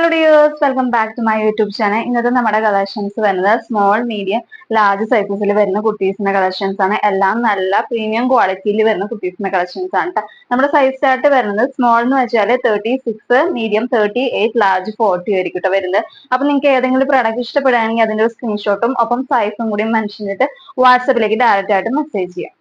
Hello dears, welcome back to my YouTube channel. ഇന്നത്തെ നമ്മുടെ collections വരുന്നത് സ്മോൾ, മീഡിയം, ലാർജ് സൈസസിൽ വരുന്ന കുട്ടീസിന്റെ കളക്ഷൻസ് ആണ്. എല്ലാം നല്ല പ്രീമിയം ക്വാളിറ്റിയിൽ വരുന്ന കുട്ടീസിന്റെ കളക്ഷൻസ് ആണ്. നമ്മുടെ സൈസ് ചാർട്ട് വരുന്നത് സ്മോൾ എന്ന് വെച്ചാൽ 36, മീഡിയം 38, ലാർജ് 40 ആയിരിക്കും വരുന്നത്. അപ്പൊ നിങ്ങൾക്ക് ഏതെങ്കിലും പ്രൊഡക്റ്റ് ഇഷ്ടപ്പെടുകയാണെങ്കിൽ അതിന്റെ ഒരു സ്ക്രീൻഷോട്ടും ഒപ്പം സൈസും കൂടി മെൻഷൻ ചെയ്തിട്ട് വാട്സപ്പിലേക്ക് ഡയറക്റ്റ് ആയിട്ട് മെസ്സേജ് ചെയ്യാം.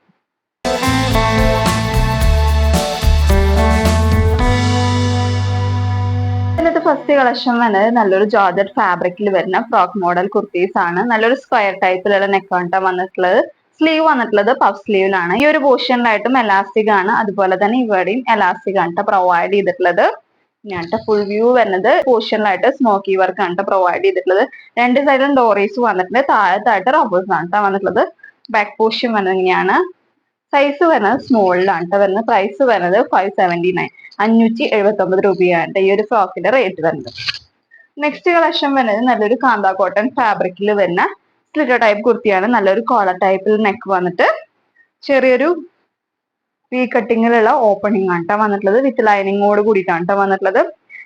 ഇന്നത്തെ ഫസ്റ്റ് കളക്ഷൻ വന്നത് നല്ലൊരു ജോർജറ്റ് ഫാബ്രിക്കിൽ വരുന്ന ഫ്രോക്ക് മോഡൽ കുർത്തീസ് ആണ്. നല്ലൊരു സ്ക്വയർ ടൈപ്പിലുള്ള നെക്ക് വന്നിട്ടുള്ളത്. സ്ലീവ് വന്നിട്ടുള്ളത് പഫ് സ്ലീവിലാണ്. ഈ ഒരു പോർഷനിലായിട്ടും എലാസ്റ്റിക് ആണ്, അതുപോലെ തന്നെ ഇവിടെയും എലാസ്റ്റിക് ആണ് പ്രൊവൈഡ് ചെയ്തിട്ടുള്ളത്. ഫുൾ വ്യൂ വരുന്നത് പോർഷനിലായിട്ട് സ്മോക്കി വർക്ക് ആണ് പ്രൊവൈഡ് ചെയ്തിട്ടുള്ളത്. രണ്ട് സൈഡിലും ഡോറീസ് വന്നിട്ടുണ്ട്. താഴത്തായിട്ട് റബ്ബേഴ്സ് ആണ് വന്നിട്ടുള്ളത്. ബാക്ക് പോർഷൻ വന്നത് ഇങ്ങനെയാണ്. സൈസ് വരുന്നത് സ്മോളിലാണ് വരുന്നത്. പ്രൈസ് വരുന്നത് 579, 579 രൂപയാണ് ഈ ഒരു ഫ്രോക്കിന്റെ റേറ്റ് വരുന്നത്. നെക്സ്റ്റ് കളക്ഷൻ വരുന്നത് നല്ലൊരു കാന്ത കോട്ടൺ ഫാബ്രിക്കിൽ വരുന്ന സ്ലിറ്റർ ടൈപ്പ് കുർത്തിയാണ്. നല്ലൊരു കോളർ ടൈപ്പിൽ നെക്ക് വന്നിട്ട് ചെറിയൊരു വി കട്ടിങ്ങിലുള്ള ഓപ്പണിംഗ് ആണ് വന്നിട്ടുള്ളത്. വിത്ത് ലൈനിങ്ങോട് കൂടിയിട്ടാണ് വന്നിട്ടുള്ളത്.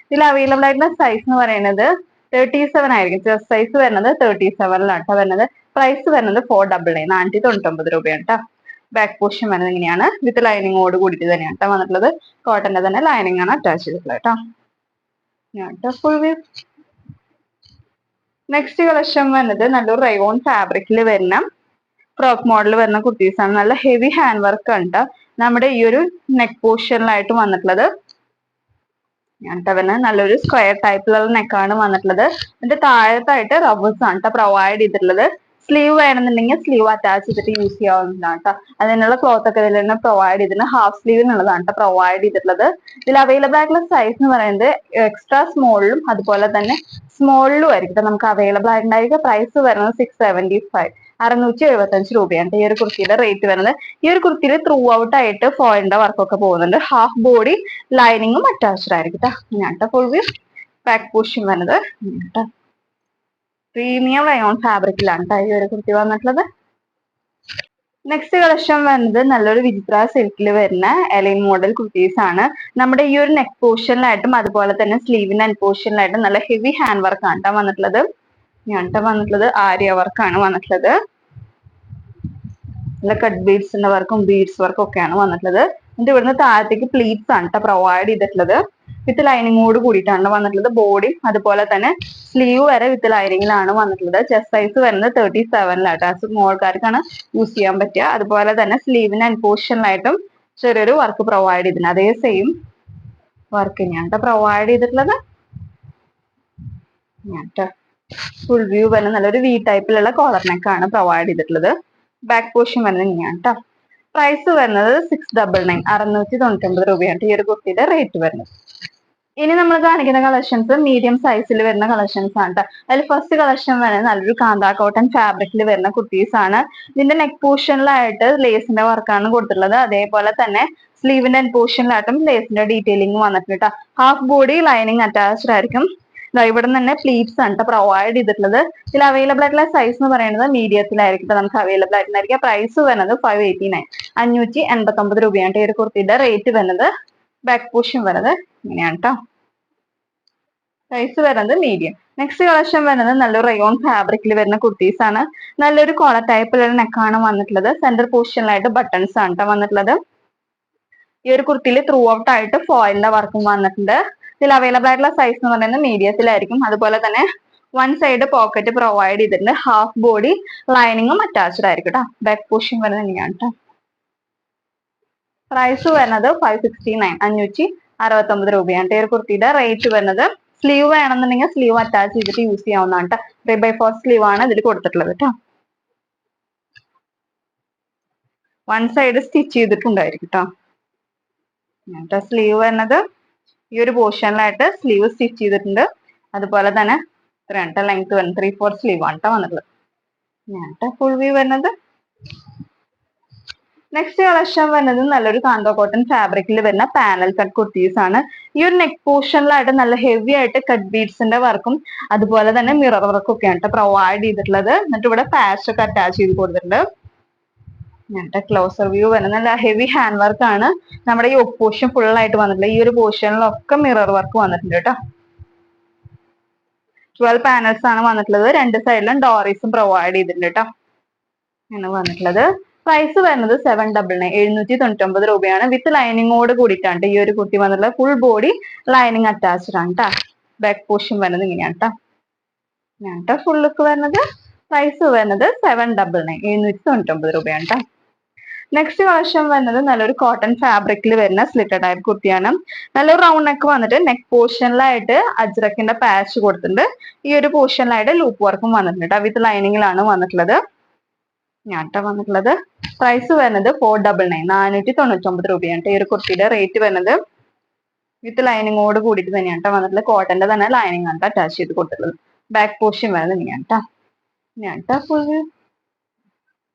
ഇതിൽ അവൈലബിൾ ആയിട്ടുള്ള സൈസ് എന്ന് പറയുന്നത് 37 ആയിരിക്കും. ചെസ്റ്റ് സൈസ് വരുന്നത് 37 വരുന്നത്. പ്രൈസ് വരുന്നത് 499, 499 രൂപയാണ്. ബാക്ക് പോർഷൻ വരുന്നത് ഇങ്ങനെയാണ്. വിത്ത് ലൈനിങ്ങോട് കൂടിയിട്ട് തന്നെയാണ് വന്നിട്ടുള്ളത്. കോട്ടന്റെ തന്നെ ലൈനിങ് ആണ് അറ്റാച്ച് ചെയ്തിട്ടുള്ളത് ഫുൾ വ്യൂ. നെക്സ്റ്റ് കളക്ഷൻ വരുന്നത് നല്ലൊരു റയോൺ ഫാബ്രിക്കിൽ വരുന്ന ഫ്രോക്ക് മോഡൽ വരുന്ന കുർത്തീസ് ആണ്. നല്ല ഹെവി ഹാൻഡ് വർക്ക് ആണ് നമ്മുടെ ഈ ഒരു നെക്ക് പോർഷനിലായിട്ട് വന്നിട്ടുള്ളത്. നല്ലൊരു സ്ക്വയർ ടൈപ്പിലുള്ള നെക്കാണ് വന്നിട്ടുള്ളത്. എന്നിട്ട് താഴത്തായിട്ട് റബ്ബേഴ്സ് ആണ് പ്രൊവൈഡ് ചെയ്തിട്ടുള്ളത്. സ്ലീവ് വേണമെന്നുണ്ടെങ്കിൽ സ്ലീവ് അറ്റാച്ച് ചെയ്തിട്ട് യൂസ് ചെയ്യാവുന്നതാണ് അതിനുള്ള ക്ലോത്ത് ഒക്കെ ഇതിൽ തന്നെ പ്രൊവൈഡ് ചെയ്തിട്ടുണ്ട്. ഹാഫ് സ്ലീവിനുള്ളതാണ് പ്രൊവൈഡ് ചെയ്തിട്ടുള്ളത്. ഇതിൽ അവൈലബിൾ ആയിട്ടുള്ള സൈസ് എന്ന് പറയുന്നത് എക്സ്ട്രാ സ്മോളിലും അതുപോലെ തന്നെ സ്മോളിലും ആയിരിക്കും നമുക്ക് അവൈലബിൾ ആയിട്ടുണ്ടായിരിക്കും. പ്രൈസ് വരുന്നത് 675, 675 രൂപയാണ് ഈ ഒരു കുർത്തിയുടെ റേറ്റ് വരുന്നത്. ഈ ഒരു കുർത്തിയിൽ ത്രൂ ഔട്ട് ആയിട്ട് ഫോയിലിന്റെ വർക്കൊക്കെ പോകുന്നുണ്ട്. ഹാഫ് ബോഡി ലൈനിങ്ങും അറ്റാച്ച്ഡ് ആയിരിക്കും ഫുൾ വ്യൂ. ബാക്ക് പോർഷൻ വരുന്നത് പ്രീമിയം റയോൺ ഫാബ്രിക്കിലാണ് ഈ ഒരു കുർത്തി വന്നിട്ടുള്ളത്. നെക്സ്റ്റ് കളക്ഷൻ വരുന്നത് നല്ലൊരു വിചിത്ര സിൽക്കിൽ വരുന്ന എലൈൻ മോഡൽ കുർത്തീസ് ആണ്. നമ്മുടെ ഈ ഒരു നെക്ക് പോർഷനിലായിട്ടും അതുപോലെ തന്നെ സ്ലീവിന്റെ എൻഡ് പോർഷനിലായിട്ടും നല്ല ഹെവി ഹാൻഡ് വർക്ക് ആണ് വന്നിട്ടുള്ളത്. ആര്യ വർക്കാണ് വന്നിട്ടുള്ളത്. നല്ല കട്ട് ബീഡ്സിന്റെ വർക്കും ബീഡ്സ് വർക്കും ഒക്കെയാണ് വന്നിട്ടുള്ളത്. എന്നിട്ട് ഇവിടുന്ന് താഴത്തേക്ക് പ്ലീറ്റ്സ് ആണ് പ്രൊവൈഡ് ചെയ്തിട്ടുള്ളത്. വിത്ത് ലൈനിങ്ങോട് കൂടിയിട്ടാണ് വന്നിട്ടുള്ളത്. ബോഡി അതുപോലെ തന്നെ സ്ലീവ് വരെ വിത്ത് ലൈനിങ്ങിലാണ് വന്നിട്ടുള്ളത്. ചെസ്റ്റ് സൈസ് വരുന്നത് 37 സ്മോൾക്കാർക്കാണ് യൂസ് ചെയ്യാൻ പറ്റുക. അതുപോലെ തന്നെ സ്ലീവിന് എൻഡ് പോർഷനിലായിട്ടും ചെറിയൊരു വർക്ക് പ്രൊവൈഡ് ചെയ്തിട്ടുണ്ട്. അതേ സെയിം വർക്ക് തന്നെയാണ് പ്രൊവൈഡ് ചെയ്തിട്ടുള്ളത്. ഫുൾ വ്യൂ വരുന്ന നല്ലൊരു വി ടൈപ്പിലുള്ള കോളർ നെക്കാണ് പ്രൊവൈഡ് ചെയ്തിട്ടുള്ളത്. ബാക്ക് പോർഷൻ വരുന്നത് ഇങ്ങനെയാണ് പ്രൈസ് വരുന്നത് 699, 699 രൂപയാണ് ഈ ഒരു കുർത്തിയുടെ റേറ്റ് വരുന്നത്. ഇനി നമ്മൾ കാണിക്കുന്ന കളക്ഷൻസ് മീഡിയം സൈസിൽ വരുന്ന കളക്ഷൻസ് ആണ് അതിൽ ഫസ്റ്റ് കളക്ഷൻ വരുന്നത് നല്ലൊരു കാന്ത കോട്ടൺ ഫാബ്രിക്കിൽ വരുന്ന കുർത്തീസ് ആണ്. ഇതിന്റെ നെക്ക് പോർഷനിലായിട്ട് ലേസിന്റെ വർക്കാണ് കൊടുത്തിട്ടുള്ളത്. അതേപോലെ തന്നെ സ്ലീവിന്റെ എൻഡ് പോർഷനിലായിട്ടും ലേസിന്റെ ഡീറ്റെയിലിംഗ് വന്നിട്ടുണ്ട് ഹാഫ് ബോഡി ലൈനിങ് അറ്റാച്ച്ഡ് ആയിരിക്കും. ഇവിടെ തന്നെ പ്ലീറ്റ്സ് ആണ് പ്രൊവൈഡ് ചെയ്തിട്ടുള്ളത്. ഇതിൽ അവൈലബിൾ ആയിട്ടുള്ള സൈസ് എന്ന് പറയുന്നത് മീഡിയത്തിലായിരിക്കും നമുക്ക് അവൈലബിൾ ആയിട്ടുണ്ടായിരിക്കും. പ്രൈസ് വരുന്നത് 589, 589 രൂപയാണ് ഈ ഒരു കുർത്തിയുടെ റേറ്റ് വരുന്നത്. ബാക്ക് പോർഷൻ വരുന്നത് ഇങ്ങനെയാണ് സൈസ് വരുന്നത് മീഡിയം. നെക്സ്റ്റ് കളക്ഷൻ വരുന്നത് നല്ലൊരു റയോൺ ഫാബ്രിക്കിൽ വരുന്ന കുർത്തീസ് ആണ്. നല്ലൊരു കോളർ ടൈപ്പിലുള്ള നെക്കാണ് വന്നിട്ടുള്ളത്. സെന്റർ പോർഷനിലായിട്ട് ബട്ടൺസ് ആണ് വന്നിട്ടുള്ളത്. ഈ ഒരു കുർത്തിയിൽ ത്രൂ ഔട്ട് ആയിട്ട് ഫോയിലിന്റെ വർക്കും വന്നിട്ടുണ്ട്. ഇതിൽ അവൈലബിൾ ആയിട്ടുള്ള സൈസ് എന്ന് പറയുന്നത് മീഡിയത്തിലായിരിക്കും. അതുപോലെ തന്നെ വൺ സൈഡ് പോക്കറ്റ് പ്രൊവൈഡ് ചെയ്തിട്ടുണ്ട്. ഹാഫ് ബോഡി ലൈനിങ്ങും അറ്റാച്ച്ഡ് ആയിരിക്കും ബാക്ക് പോർഷൻ വരുന്നത് ഇങ്ങനെയാണ് പ്രൈസ് വരുന്നത് 569, 569 രൂപയാണ് ഈ ഒരു കുർത്തിയുടെ റേറ്റ് വരുന്നത്. സ്ലീവ് വേണമെന്നുണ്ടെങ്കിൽ സ്ലീവ് അറ്റാച്ച് ചെയ്തിട്ട് യൂസ് ചെയ്യാവുന്നതാണ് 3/4 സ്ലീവ് ആണ് ഇതിൽ കൊടുത്തിട്ടുള്ളത് വൺ സൈഡ് സ്റ്റിച്ച് ചെയ്തിട്ടുണ്ടായിരിക്കും സ്ലീവ് വരുന്നത് ഈ ഒരു പോർഷനിലായിട്ട് സ്ലീവ് സ്റ്റിച്ച് ചെയ്തിട്ടുണ്ട്. അതുപോലെ തന്നെ ലെങ്ത് വരുന്നത് 3/4 സ്ലീവ് ആണ് വന്നിട്ടുള്ളത് ഫുൾ വ്യൂ വരുന്നത്. നെക്സ്റ്റ് കളക്ഷൻ വരുന്നത് നല്ലൊരു കാന്തോ കോട്ടൺ ഫാബ്രിക്കിൽ വരുന്ന പാനൽ കട്ട് കുർത്തീസ് ആണ്. ഈ ഒരു നെക്ക് പോർഷനിലായിട്ട് നല്ല ഹെവി ആയിട്ട് കട്ട് ബീഡ്സിന്റെ വർക്കും അതുപോലെ തന്നെ മിറർ വർക്കും ഒക്കെയാണ് പ്രൊവൈഡ് ചെയ്തിട്ടുള്ളത്. എന്നിട്ട് ഇവിടെ പാച്ച് ഒക്കെ അറ്റാച്ച് ചെയ്ത് കൊടുത്തിട്ടുണ്ട്. ക്ലോസർ വ്യൂ വരുന്ന നല്ല ഹെവി ഹാൻഡ് വർക്ക് ആണ്. നമ്മുടെ ഈ പോർഷൻ ഫുൾ ആയിട്ട് വന്നിട്ടുള്ളത്. ഈ ഒരു പോർഷനിലൊക്കെ മിറർ വർക്ക് വന്നിട്ടുണ്ട് 12 പാനൽസ് ആണ് വന്നിട്ടുള്ളത്. രണ്ട് സൈഡിലും ഡോറീസും പ്രൊവൈഡ് ചെയ്തിട്ടുണ്ട് കേട്ടോ. ആണ് വന്നിട്ടുള്ളത്. പ്രൈസ് വരുന്നത് 799 799 രൂപയാണ്. വിത്ത് ലൈനിങ്ങോട് കൂടിയിട്ടാണ് ഈ ഒരു കുർത്തി വന്നിട്ടുള്ളത്. ഫുൾ ബോഡി ലൈനിങ് അറ്റാച്ച്ഡ് ആണ് കേട്ടോ. ബാക്ക് പോർഷൻ വരുന്നത് ഇങ്ങനെയാണ് കേട്ടോ. ഞാൻ കേട്ടോ ഫുൾ ലുക്ക് വരുന്നത്. പ്രൈസ് വരുന്നത് 799 799 രൂപയാണ് കേട്ടോ. നെക്സ്റ്റ് കളക്ഷൻ വരുന്നത് നല്ലൊരു കോട്ടൺ ഫാബ്രിക്കിൽ വരുന്ന സ്ലിറ്റഡ് ടൈപ്പ് കുർത്തിയാണ്. നല്ലൊരു റൗണ്ട് നെക്ക് വന്നിട്ട് നെക്ക് പോർഷനിലായിട്ട് അജ്രക്കിന്റെ പാച്ച് കൊടുത്തിട്ടുണ്ട്. ഈ ഒരു പോർഷനിലായിട്ട് ലൂപ്പ് വർക്കും വന്നിട്ടുണ്ട്. വിത്ത് ലൈനിങ്ങിലാണ് വന്നിട്ടുള്ളത്. ഞാട്ട വന്നിട്ടുള്ളത്. പ്രൈസ് വരുന്നത് 499 499 രൂപയാണ് ഈ ഒരു കുർത്തിയുടെ റേറ്റ് വരുന്നത്. വിത്ത് ലൈനിങ്ങോട് കൂടിയിട്ട് തന്നെയാണ് വന്നിട്ടുള്ളത്. കോട്ടന്റെ തന്നെ ലൈനിങ് ആണ് അറ്റാച്ച് ചെയ്ത് കൊടുത്തിട്ടുള്ളത്. ബാക്ക് പോർഷൻ വരുന്നത് ഇങ്ങനെയാണ് ഞാട്ട ഫുൾ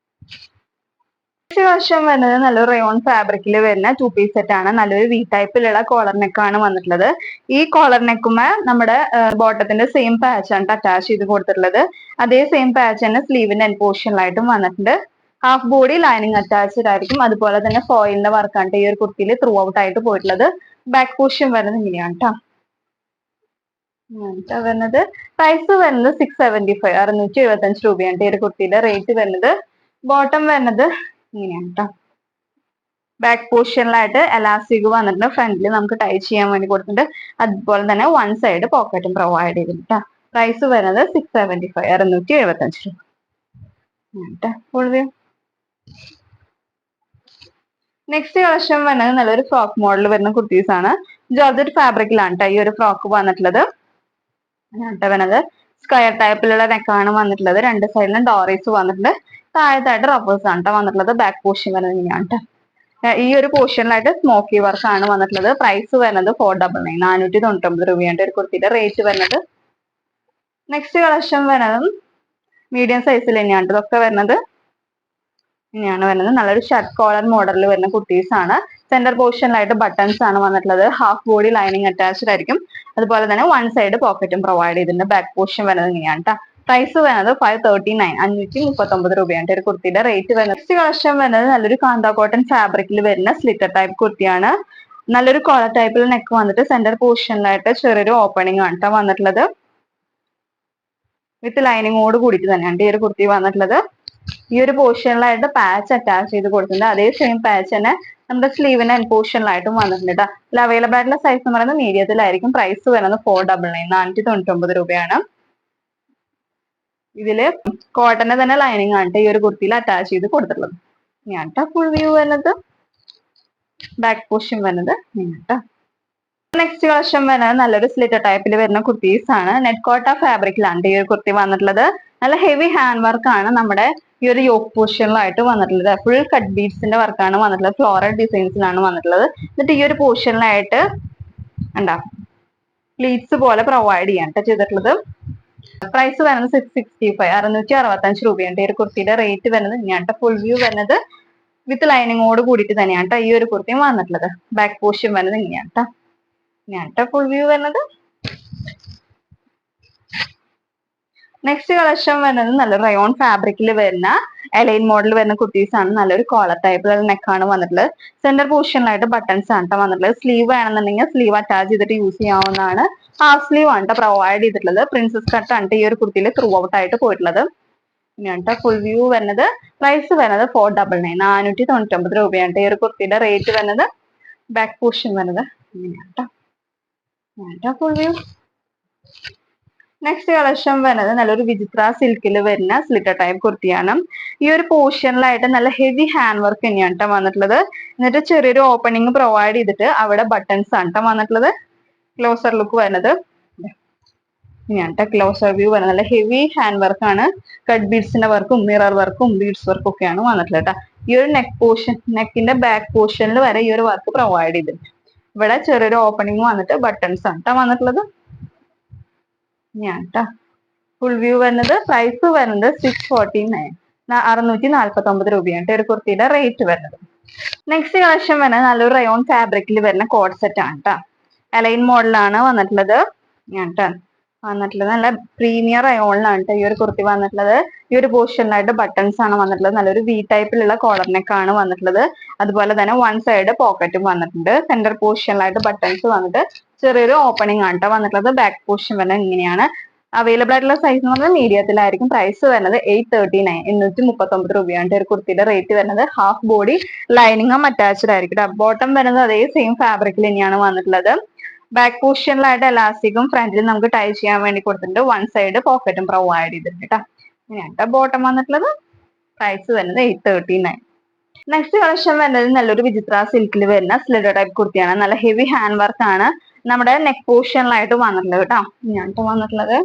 വശം വരുന്നത് നല്ലൊരു റയോൺ ഫാബ്രിക്കിൽ വരുന്ന 2 പീസ് സെറ്റ് ആണ്. നല്ലൊരു വി ടൈപ്പിലുള്ള കോളർ നെക്ക് ആണ് വന്നിട്ടുള്ളത്. ഈ കോളർ നെക്കുമേ നമ്മുടെ ബോട്ടത്തിന്റെ സെയിം പാച്ച് ആണ് അറ്റാച്ച് ചെയ്ത് കൊടുത്തിട്ടുള്ളത്. അതേ സെയിം പാച്ച് തന്നെ സ്ലീവിന്റെ എൻ പോർഷനിലായിട്ടും വന്നിട്ടുണ്ട്. ഹാഫ് ബോഡി ലൈനിങ് അറ്റാച്ച്ഡ് ആയിരിക്കും. അതുപോലെ തന്നെ ഫോയിലിന്റെ വർക്കാണ് ഈ ഒരു കുർത്തിയിൽ ത്രൂ ഔട്ട് ആയിട്ട് പോയിട്ടുള്ളത്. ബാക്ക് പോർഷൻ വരുന്നത് ഇങ്ങനെയാണ് കേട്ടോ. വരുന്നത് പ്രൈസ് വരുന്നത് 675 675 രൂപയാണ് ഈ ഒരു കുർത്തിയുടെ റേറ്റ് വരുന്നത്. ബോട്ടം വരുന്നത് ഇങ്ങനെയാണ് കേട്ടോ. ബാക്ക് പോർഷനിലായിട്ട് എലാസ്റ്റിക് വന്നിട്ടുണ്ട്. ഫ്രണ്ടിൽ നമുക്ക് ടൈ ചെയ്യാൻ വേണ്ടി കൊടുത്തിട്ടുണ്ട്. അതുപോലെ തന്നെ വൺ സൈഡ് പോക്കറ്റും പ്രൊവൈഡ് ചെയ്തിട്ടുണ്ട്. പ്രൈസ് വരുന്നത് 675 675 രൂപ. Full view. നെക്സ്റ്റ് കളക്ഷൻ വരുന്നത് നല്ലൊരു ഫ്രോക്ക് മോഡൽ വരുന്ന കുർത്തീസ് ആണ്. ജോർജറ്റ് ഫാബ്രിക്കിലാണ് കേട്ടോ ഈ ഒരു ഫ്രോക്ക് വന്നിട്ടുള്ളത്. വരുന്നത് സ്ക്വയർ ടൈപ്പിലുള്ള നെക്കാണ് വന്നിട്ടുള്ളത്. രണ്ട് സൈഡിലും ഡോറീസ് വന്നിട്ടുണ്ട്. താഴത്തായിട്ട് റബ്ബേഴ്സ് ആണ് കേട്ടോ വന്നിട്ടുള്ളത്. ബാക്ക് പോർഷൻ വരുന്നത് ഇങ്ങനെയാണ് കേട്ടോ. ഈ ഒരു പോർഷനിലായിട്ട് സ്മോക്കി വർക്ക് ആണ് വന്നിട്ടുള്ളത്. പ്രൈസ് വരുന്നത് 499 499 രൂപയാണ് ഒരു കുർത്തിയുടെ റേറ്റ് വരുന്നത്. നെക്സ്റ്റ് കളക്ഷൻ വരുന്നത് മീഡിയം സൈസിൽ തന്നെയാണ് ഇതൊക്കെ വരുന്നത്. ഇങ്ങനെയാണ് വരുന്നത്. നല്ലൊരു ഷർട്ട് കോളർ മോഡലിൽ വരുന്ന കുർത്തീസ് ആണ്. സെന്റർ പോർഷനിലായിട്ട് ബട്ടൺസ് ആണ് വന്നിട്ടുള്ളത്. ഹാഫ് ബോഡി ലൈനിങ് അറ്റാച്ച്ഡ് ആയിരിക്കും. അതുപോലെ തന്നെ വൺ സൈഡ് പോക്കറ്റും പ്രൊവൈഡ് ചെയ്തിട്ടുണ്ട്. ബാക്ക് പോർഷൻ വരുന്നത് ഇങ്ങനെയാണ് കേട്ടോ. പ്രൈസ് വരുന്നത് 539 539 രൂപയാണ് ഒരു കുർത്തിയുടെ റേറ്റ് വരുന്നത്. നെക്സ്റ്റ് കളക്ഷൻ വരുന്നത് നല്ലൊരു കാന്ത കോട്ടൺ ഫാബ്രിക്കിൽ വരുന്ന സ്ലിറ്റർ ടൈപ്പ് കുർത്തിയാണ്. നല്ലൊരു കോളർ ടൈപ്പിൽ നെക്ക് വന്നിട്ട് സെന്റർ പോർഷനിലായിട്ട് ചെറിയൊരു ഓപ്പണിംഗ് ആണ് കേട്ടോ വന്നിട്ടുള്ളത്. വിത്ത് ലൈനിങ്ങോട് കൂടിയിട്ട് തന്നെയാണ് ഈ ഒരു കുർത്തി വന്നിട്ടുള്ളത്. ഈ ഒരു പോർഷനിലായിട്ട് പാച്ച് അറ്റാച്ച് ചെയ്ത് കൊടുത്തിട്ടുണ്ട്. അതേ സെയിം പാച്ച് തന്നെ നമ്മുടെ സ്ലീവിന്റെ എൻ പോർഷനിലായിട്ടും വന്നിട്ടുണ്ട് കേട്ടോ. ഇതിൽ അവൈലബിൾ ആയിട്ടുള്ള സൈസ് എന്ന് പറയുന്നത് മീഡിയത്തിലായിരിക്കും. പ്രൈസ് വരുന്നത് 499 499 രൂപയാണ്. ഇതില് കോട്ടന്റെ തന്നെ ലൈനിങ് ആണ് ഈ ഒരു കുർത്തിയിൽ അറ്റാച്ച് ചെയ്ത് കൊടുത്തിട്ടുള്ളത്. ഞാൻ ഫുൾ വ്യൂ വരുന്നത്. ബാക്ക് പോർഷൻ വരുന്നത് കേട്ടോ. നെക്സ്റ്റ് കളക്ഷൻ വരുന്നത് നല്ലൊരു സ്ലിറ്റർ ടൈപ്പിൽ വരുന്ന കുർത്തീസ് ആണ്. നെറ്റ് കോട്ട ഫാബ്രിക്കിലാണ് ഈ ഒരു കുർത്തി വന്നിട്ടുള്ളത്. നല്ല ഹെവി ഹാൻഡ് വർക്ക് ആണ് നമ്മുടെ ഈ ഒരു യോക്ക് പോർഷനിലായിട്ട് വന്നിട്ടുള്ളത്. ഫുൾ കട്ട് ബീഡ്സിന്റെ വർക്കാണ് വന്നിട്ടുള്ളത്. ഫ്ലോറൽ ഡിസൈൻസിലാണ് വന്നിട്ടുള്ളത്. എന്നിട്ട് ഈ ഒരു പോർഷനിലായിട്ട് എന്താ പ്ലീറ്റ്സ് പോലെ പ്രൊവൈഡ് ചെയ്യാൻ ചെയ്തിട്ടുള്ളത്. പ്രൈസ് വരുന്നത് 665 665 രൂപയാണ് ഈ ഒരു കുർത്തിയുടെ റേറ്റ് വരുന്നത്. ഇങ്ങനത്തെ ഫുൾ വ്യൂ വരുന്നത് വിത്ത് ലൈനിങ്ങോട് കൂടിയിട്ട് തന്നെയാണ് ഈ ഒരു കുർത്തിയും വന്നിട്ടുള്ളത്. ബാക്ക് പോർഷൻ വരുന്നത് ഇങ്ങനെയാണ് ഇങ്ങനത്തെ ഫുൾ വ്യൂ വരുന്നത്. നെക്സ്റ്റ് കളക്ഷൻ വരുന്നത് നല്ല റയോൺ ഫാബ്രിക്കിൽ വരുന്ന എലൈൻ മോഡൽ വരുന്ന കുർത്തീസ് ആണ്. നല്ലൊരു കോളർ ടൈപ്പ് നെക്കാണ് വന്നിട്ടുള്ളത്. സെന്റർ പോർഷനിലായിട്ട് ബട്ടൺസ് ആണ് വന്നിട്ടുള്ളത്. സ്ലീവ് വേണമെന്നുണ്ടെങ്കിൽ സ്ലീവ് അറ്റാച്ച് ചെയ്തിട്ട് യൂസ് ചെയ്യാവുന്നതാണ്. ഹാഫ് സ്ലീവ് ആണ് പ്രൊവൈഡ് ചെയ്തിട്ടുള്ളത്. പ്രിൻസസ് കട്ട് ആണ് ഈ ഒരു കുർത്തിയിൽ ത്രൂ ഔട്ട് ആയിട്ട് പോയിട്ടുള്ളത്. ഇങ്ങനത്തെ ഫുൾ വ്യൂ വരുന്നത്. പ്രൈസ് വരുന്നത് 499 499 രൂപയാണ് ഈ ഒരു കുർത്തിയുടെ റേറ്റ് വരുന്നത്. ബാക്ക് പോർഷൻ വരുന്നത് ഇങ്ങനെയാണ് ഫുൾ വ്യൂ. നെക്സ്റ്റ് കളക്ഷൻ വരുന്നത് നല്ലൊരു വിചിത്ര സിൽക്കിൽ വരുന്ന സ്ലിറ്റർ ടൈപ്പ് കുർത്തിയാണ്. ഈ ഒരു പോർഷനിലായിട്ട് നല്ല ഹെവി ഹാൻഡ് വർക്ക് തന്നെയാണ് വന്നിട്ടുള്ളത്. എന്നിട്ട് ചെറിയൊരു ഓപ്പണിംഗ് പ്രൊവൈഡ് ചെയ്തിട്ട് അവിടെ ബട്ടൺസ് ആണ് വന്നിട്ടുള്ളത്. ക്ലോസർ ലുക്ക് വരുന്നത് ഇങ്ങനത്തെ ക്ലോസർ വ്യൂ വരുന്നത്. നല്ല ഹെവി ഹാൻഡ് വർക്ക് ആണ്. കട്ട് ബീഡ്സിന്റെ വർക്കും മിറർ വർക്കും ബീഡ്സ് വർക്കും ഒക്കെയാണ് വന്നിട്ടുള്ളത് കേട്ടോ. ഈ ഒരു നെക്ക് പോർഷൻ നെക്കിന്റെ ബാക്ക് പോർഷനിൽ വരെ ഈ ഒരു വർക്ക് പ്രൊവൈഡ് ചെയ്തിട്ടുണ്ട്. ഇവിടെ ചെറിയൊരു ഓപ്പണിംഗ് വന്നിട്ട് ബട്ടൺസ് ആണ് വന്നിട്ടുള്ളത്. ഫുൾ വ്യൂ വരുന്നത്. പ്രൈസ് വരുന്നത് 649 649 രൂപയാണ് ഒരു കുർത്തിയുടെ റേറ്റ് വരുന്നത്. നെക്സ്റ്റ് കളക്ഷൻ വരുന്നത് നല്ലൊരു റയോൺ ഫാബ്രിക്കിൽ വരുന്ന കോഡ് സെറ്റ് ആണ് കേട്ടോ. അലൈൻ മോഡലാണ് വന്നിട്ടുള്ളത്. നല്ല പ്രീമിയർ റയോണിലാണ് ഈ ഒരു കുർത്തി വന്നിട്ടുള്ളത്. ഈ ഒരു പോർഷനിലായിട്ട് ബട്ടൺസ് ആണ് വന്നിട്ടുള്ളത്. നല്ലൊരു വി ടൈപ്പിലുള്ള കോളർ നെക്ക് ആണ് വന്നിട്ടുള്ളത്. അതുപോലെ തന്നെ വൺ സൈഡ് പോക്കറ്റും വന്നിട്ടുണ്ട്. സെന്റർ പോർഷനിലായിട്ട് ബട്ടൺസ് വന്നിട്ട് ചെറിയൊരു ഓപ്പണിംഗ് ആണ് വന്നിട്ടുള്ളത്. ബാക്ക് പോർഷൻ വരുന്നത് ഇങ്ങനെയാണ്. അവൈലബിൾ ആയിട്ടുള്ള സൈസ് എന്ന് പറഞ്ഞാൽ മീഡിയത്തിലായിരിക്കും. പ്രൈസ് വരുന്നത് 839, 839 രൂപയാണ് ഒരു കുർത്തിയുടെ റേറ്റ് വരുന്നത്. ഹാഫ് ബോഡി ലൈനിങ്ങും അറ്റാച്ച്ഡ് ആയിരിക്കും. ബോട്ടം വരുന്നത് അതേ സെയിം ഫാബ്രിക്കിൽ തന്നെയാണ് വന്നിട്ടുള്ളത്. ബാക്ക് പോർഷനിലായിട്ട് എലാസ്റ്റിക്കും ഫ്രണ്ടിൽ നമുക്ക് ടൈ ചെയ്യാൻ വേണ്ടി കൊടുത്തിട്ടുണ്ട്. വൺ സൈഡ് പോക്കറ്റും പ്രൊവൈഡ് ചെയ്തിട്ടുണ്ട് കേട്ടോ. ഇങ്ങനെയാണ് ബോട്ടം വന്നിട്ടുള്ളത്. പ്രൈസ് വരുന്നത് 839. നെക്സ്റ്റ് കളക്ഷൻ വരുന്നത് നല്ലൊരു വിചിത്ര സിൽക്കിൽ വരുന്ന സ്ലിഡർ ടൈപ്പ് കുർത്തിയാണ്. നല്ല ഹെവി ഹാൻഡ് വർക്ക് ആണ് നമ്മുടെ നെക്ക് പോർഷനിലായിട്ട് വന്നിട്ടുള്ളത് കേട്ടോ. ഇങ്ങനത്തെ വന്നിട്ടുള്ളത്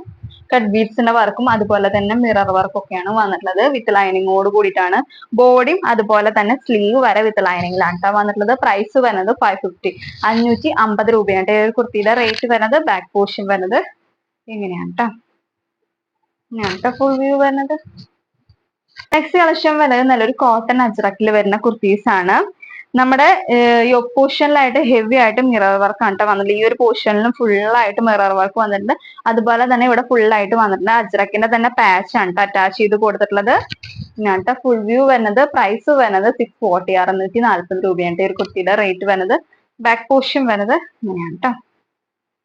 കട്ട് ബീഡ്സിന്റെ വർക്കും അതുപോലെ തന്നെ മിറർ വർക്കും ഒക്കെയാണ് വന്നിട്ടുള്ളത്. വിത്ത് ലൈനിങ്ങോട് കൂടിയിട്ടാണ്. ബോഡിയും അതുപോലെ തന്നെ സ്ലീവ് വരെ വിത്ത് ലൈനിങ്ങിലാണ് കേട്ടോ വന്നിട്ടുള്ളത്. പ്രൈസ് വരുന്നത് 550, 550 രൂപയാണ് ഒരു കുർത്തിയുടെ റേറ്റ് വരുന്നത്. ബാക്ക് പോർഷൻ വരുന്നത് ഇങ്ങനെയാണ് കേട്ടോ. ഇങ്ങനത്തെ ഫുൾ വ്യൂ വരുന്നത്. നെക്സ്റ്റ് കളക്ഷൻ വരുന്നത് നല്ലൊരു കോട്ടൺ അജ്രക്കിൽ വരുന്ന കുർത്തീസ് ആണ്. നമ്മുടെ യോക്ക് പോർഷനിലായിട്ട് ഹെവി ആയിട്ട് മിറർ വർക്ക് ആണ് കേട്ടോ വന്നിട്ടുള്ളത്. ഈ ഒരു പോർഷനിലും ഫുൾ ആയിട്ട് മിറർ വർക്ക് വന്നിട്ടുണ്ട്. അതുപോലെ തന്നെ ഇവിടെ ഫുൾ ആയിട്ട് വന്നിട്ടുണ്ട്. അജ്രക്കിന്റെ തന്നെ പാച്ച് ആണ് കേട്ടോ അറ്റാച്ച് ചെയ്ത് കൊടുത്തിട്ടുള്ളത്. ഇങ്ങനത്തെ ഫുൾ വ്യൂ വരുന്നത്. പ്രൈസ് വരുന്നത് 640, 640 രൂപയാണ് ഒരു കുർത്തിയുടെ റേറ്റ് വരുന്നത്. ബാക്ക് പോർഷൻ വരുന്നത് ഇങ്ങനെയാണ് കേട്ടോ.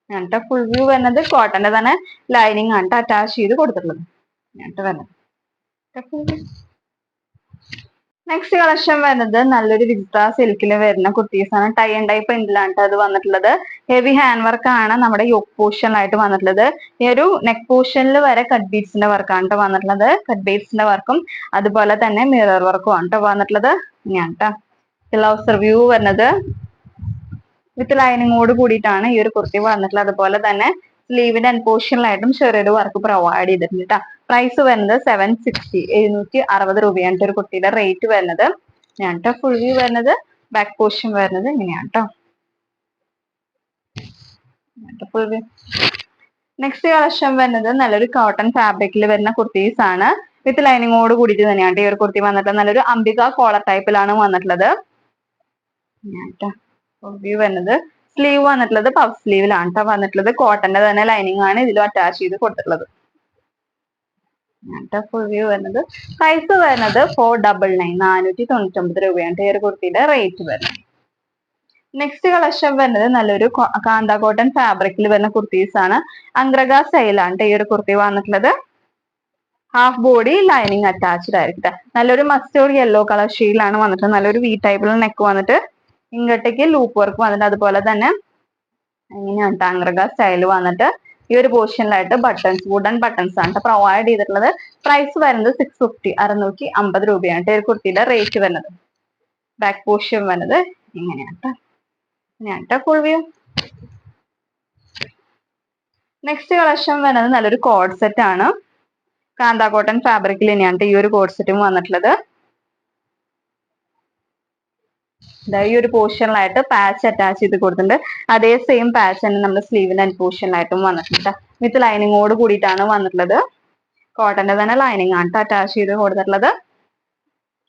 ഇങ്ങനത്തെ ഫുൾ വ്യൂ വരുന്നത്. കോട്ടന്റെ തന്നെ ലൈനിങ് ആണ് അറ്റാച്ച് ചെയ്ത് കൊടുത്തിട്ടുള്ളത്. ഇങ്ങനത്തെ വരുന്നത്. നെക്സ്റ്റ് കളക്ഷൻ വരുന്നത് നല്ലൊരു വിചിത്ര സിൽക്കിൽ വരുന്ന കുർത്തീസ് ആണ്. ടൈ ആൻഡ് ഡൈ പ്രിന്റിലാണ് അത് വന്നിട്ടുള്ളത്. ഹെവി ഹാൻഡ് വർക്ക് ആണ് നമ്മുടെ യോക്ക് പോർഷനിലായിട്ട് വന്നിട്ടുള്ളത്. ഈ ഒരു നെക്ക് പോർഷനിൽ വരെ കട്ട് ബീഡ്സിന്റെ വർക്കാണ് വന്നിട്ടുള്ളത്. കട്ട് ബീഡ്സിന്റെ വർക്കും അതുപോലെ തന്നെ മിറർ വർക്കും ആണ് വന്നിട്ടുള്ളത്. ഇങ്ങനെയാണ് കേട്ടോ. ബ്ലൗസ് വ്യൂ വരുന്നത് വിത്ത് ലൈനിങ്ങോട് കൂടിയിട്ടാണ് ഈ ഒരു കുർത്തി വന്നിട്ടുള്ളത്. അതുപോലെ തന്നെ സ്ലീവിന്റെ എൻ പോർഷനിലായിട്ടും ചെറിയൊരു വർക്ക് പ്രൊവൈഡ് ചെയ്തിട്ടുണ്ട് കേട്ടോ. പ്രൈസ് വരുന്നത് 760, 760 രൂപയാണ് ഒരു കുർത്തിയുടെ റേറ്റ് വരുന്നത്. ഞാൻ കേട്ടോ ഫുൾ വ്യൂ വരുന്നത്. ബാക്ക് പോർഷൻ വരുന്നത് ഇങ്ങനെയാണ് കേട്ടോ. Full view. നെക്സ്റ്റ് കളക്ഷൻ വരുന്നത് നല്ലൊരു കോട്ടൺ ഫാബ്രിക്കിൽ വരുന്ന കുർത്തീസ് ആണ്. വിത്ത് ലൈനിങ്ങോട് കൂടിയിട്ട് തന്നെയാണ് ഈ ഒരു കുർത്തി വന്നിട്ടുള്ളത്. നല്ലൊരു അംബിക കോളർ ടൈപ്പിലാണ് വന്നിട്ടുള്ളത്. ഫുൾ വ്യൂ വരുന്നത്. സ്ലീവ് വന്നിട്ടുള്ളത് പഫ് സ്ലീവിലാണ് കേട്ടോ വന്നിട്ടുള്ളത്. കോട്ടന്റെ തന്നെ ലൈനിങ് ആണ് ഇതിലും അറ്റാച്ച് ചെയ്ത് കൊടുത്തിട്ടുള്ളത്. ഫുൾ വ്യൂ വരുന്നത്. പ്രൈസ് വരുന്നത് 499, 499 രൂപയാണ് ഈ ഒരു കുർത്തിയുടെ റേറ്റ് വരുന്നത്. നെക്സ്റ്റ് കളക്ഷൻ വരുന്നത് നല്ലൊരു കാന്ത കോട്ടൺ ഫാബ്രിക്കിൽ വരുന്ന കുർത്തീസ് ആണ്. അംഗ്രഗ സ്റ്റൈലാണ് ഈ ഒരു കുർത്തി വന്നിട്ടുള്ളത്. ഹാഫ് ബോഡി ലൈനിങ് അറ്റാച്ച്ഡ് ആയിരിക്കും. നല്ലൊരു മസ്റ്റേർഡ് യെല്ലോ കളർ ഷെയ്ഡിലാണ് വന്നിട്ടുള്ളത്. നല്ലൊരു വി ടൈപ്പിലുള്ള നെക്ക് വന്നിട്ട് ഇങ്ങോട്ടേക്ക് ലൂപ്പ് വർക്ക് വന്നിട്ട് അതുപോലെ തന്നെ ഇങ്ങനെയാണ് അംഗ്രഗ സ്റ്റൈൽ വന്നിട്ട് ഈ ഒരു പോർഷനിലായിട്ട് ബട്ടൺസ്, വുഡൻ ബട്ടൺസ് ആണ് പ്രൊവൈഡ് ചെയ്തിട്ടുള്ളത്. പ്രൈസ് വരുന്നത് 650, 650 രൂപയാണ് ഒരു കുർത്തിയുടെ റേറ്റ് വരുന്നത്. ബാക്ക് പോർഷൻ വരുന്നത് ഇങ്ങനെയാണ് ഫുൾ വ്യൂ. നെക്സ്റ്റ് കളക്ഷൻ വരുന്നത് നല്ലൊരു കോഡ് സെറ്റ് ആണ്. കാന്ത കോട്ടൺ ഫാബ്രിക്കിൽ തന്നെയാണ് ഈ ഒരു കോഡ് സെറ്റും വന്നിട്ടുള്ളത്. ഈ ഒരു പോർഷനിലായിട്ട് പാച്ച് അറ്റാച്ച് ചെയ്ത് കൊടുത്തിട്ടുണ്ട്. അതേ സെയിം പാച്ച് തന്നെ നമ്മുടെ സ്ലീവിന്റെ പോർഷനിലായിട്ടും വന്നിട്ടുണ്ട്. വിത്ത് ലൈനിങ്ങോട് കൂടിയിട്ടാണ് വന്നിട്ടുള്ളത്. കോട്ടന്റെ തന്നെ ലൈനിങ് ആണ് അറ്റാച്ച് ചെയ്ത് കൊടുത്തിട്ടുള്ളത്.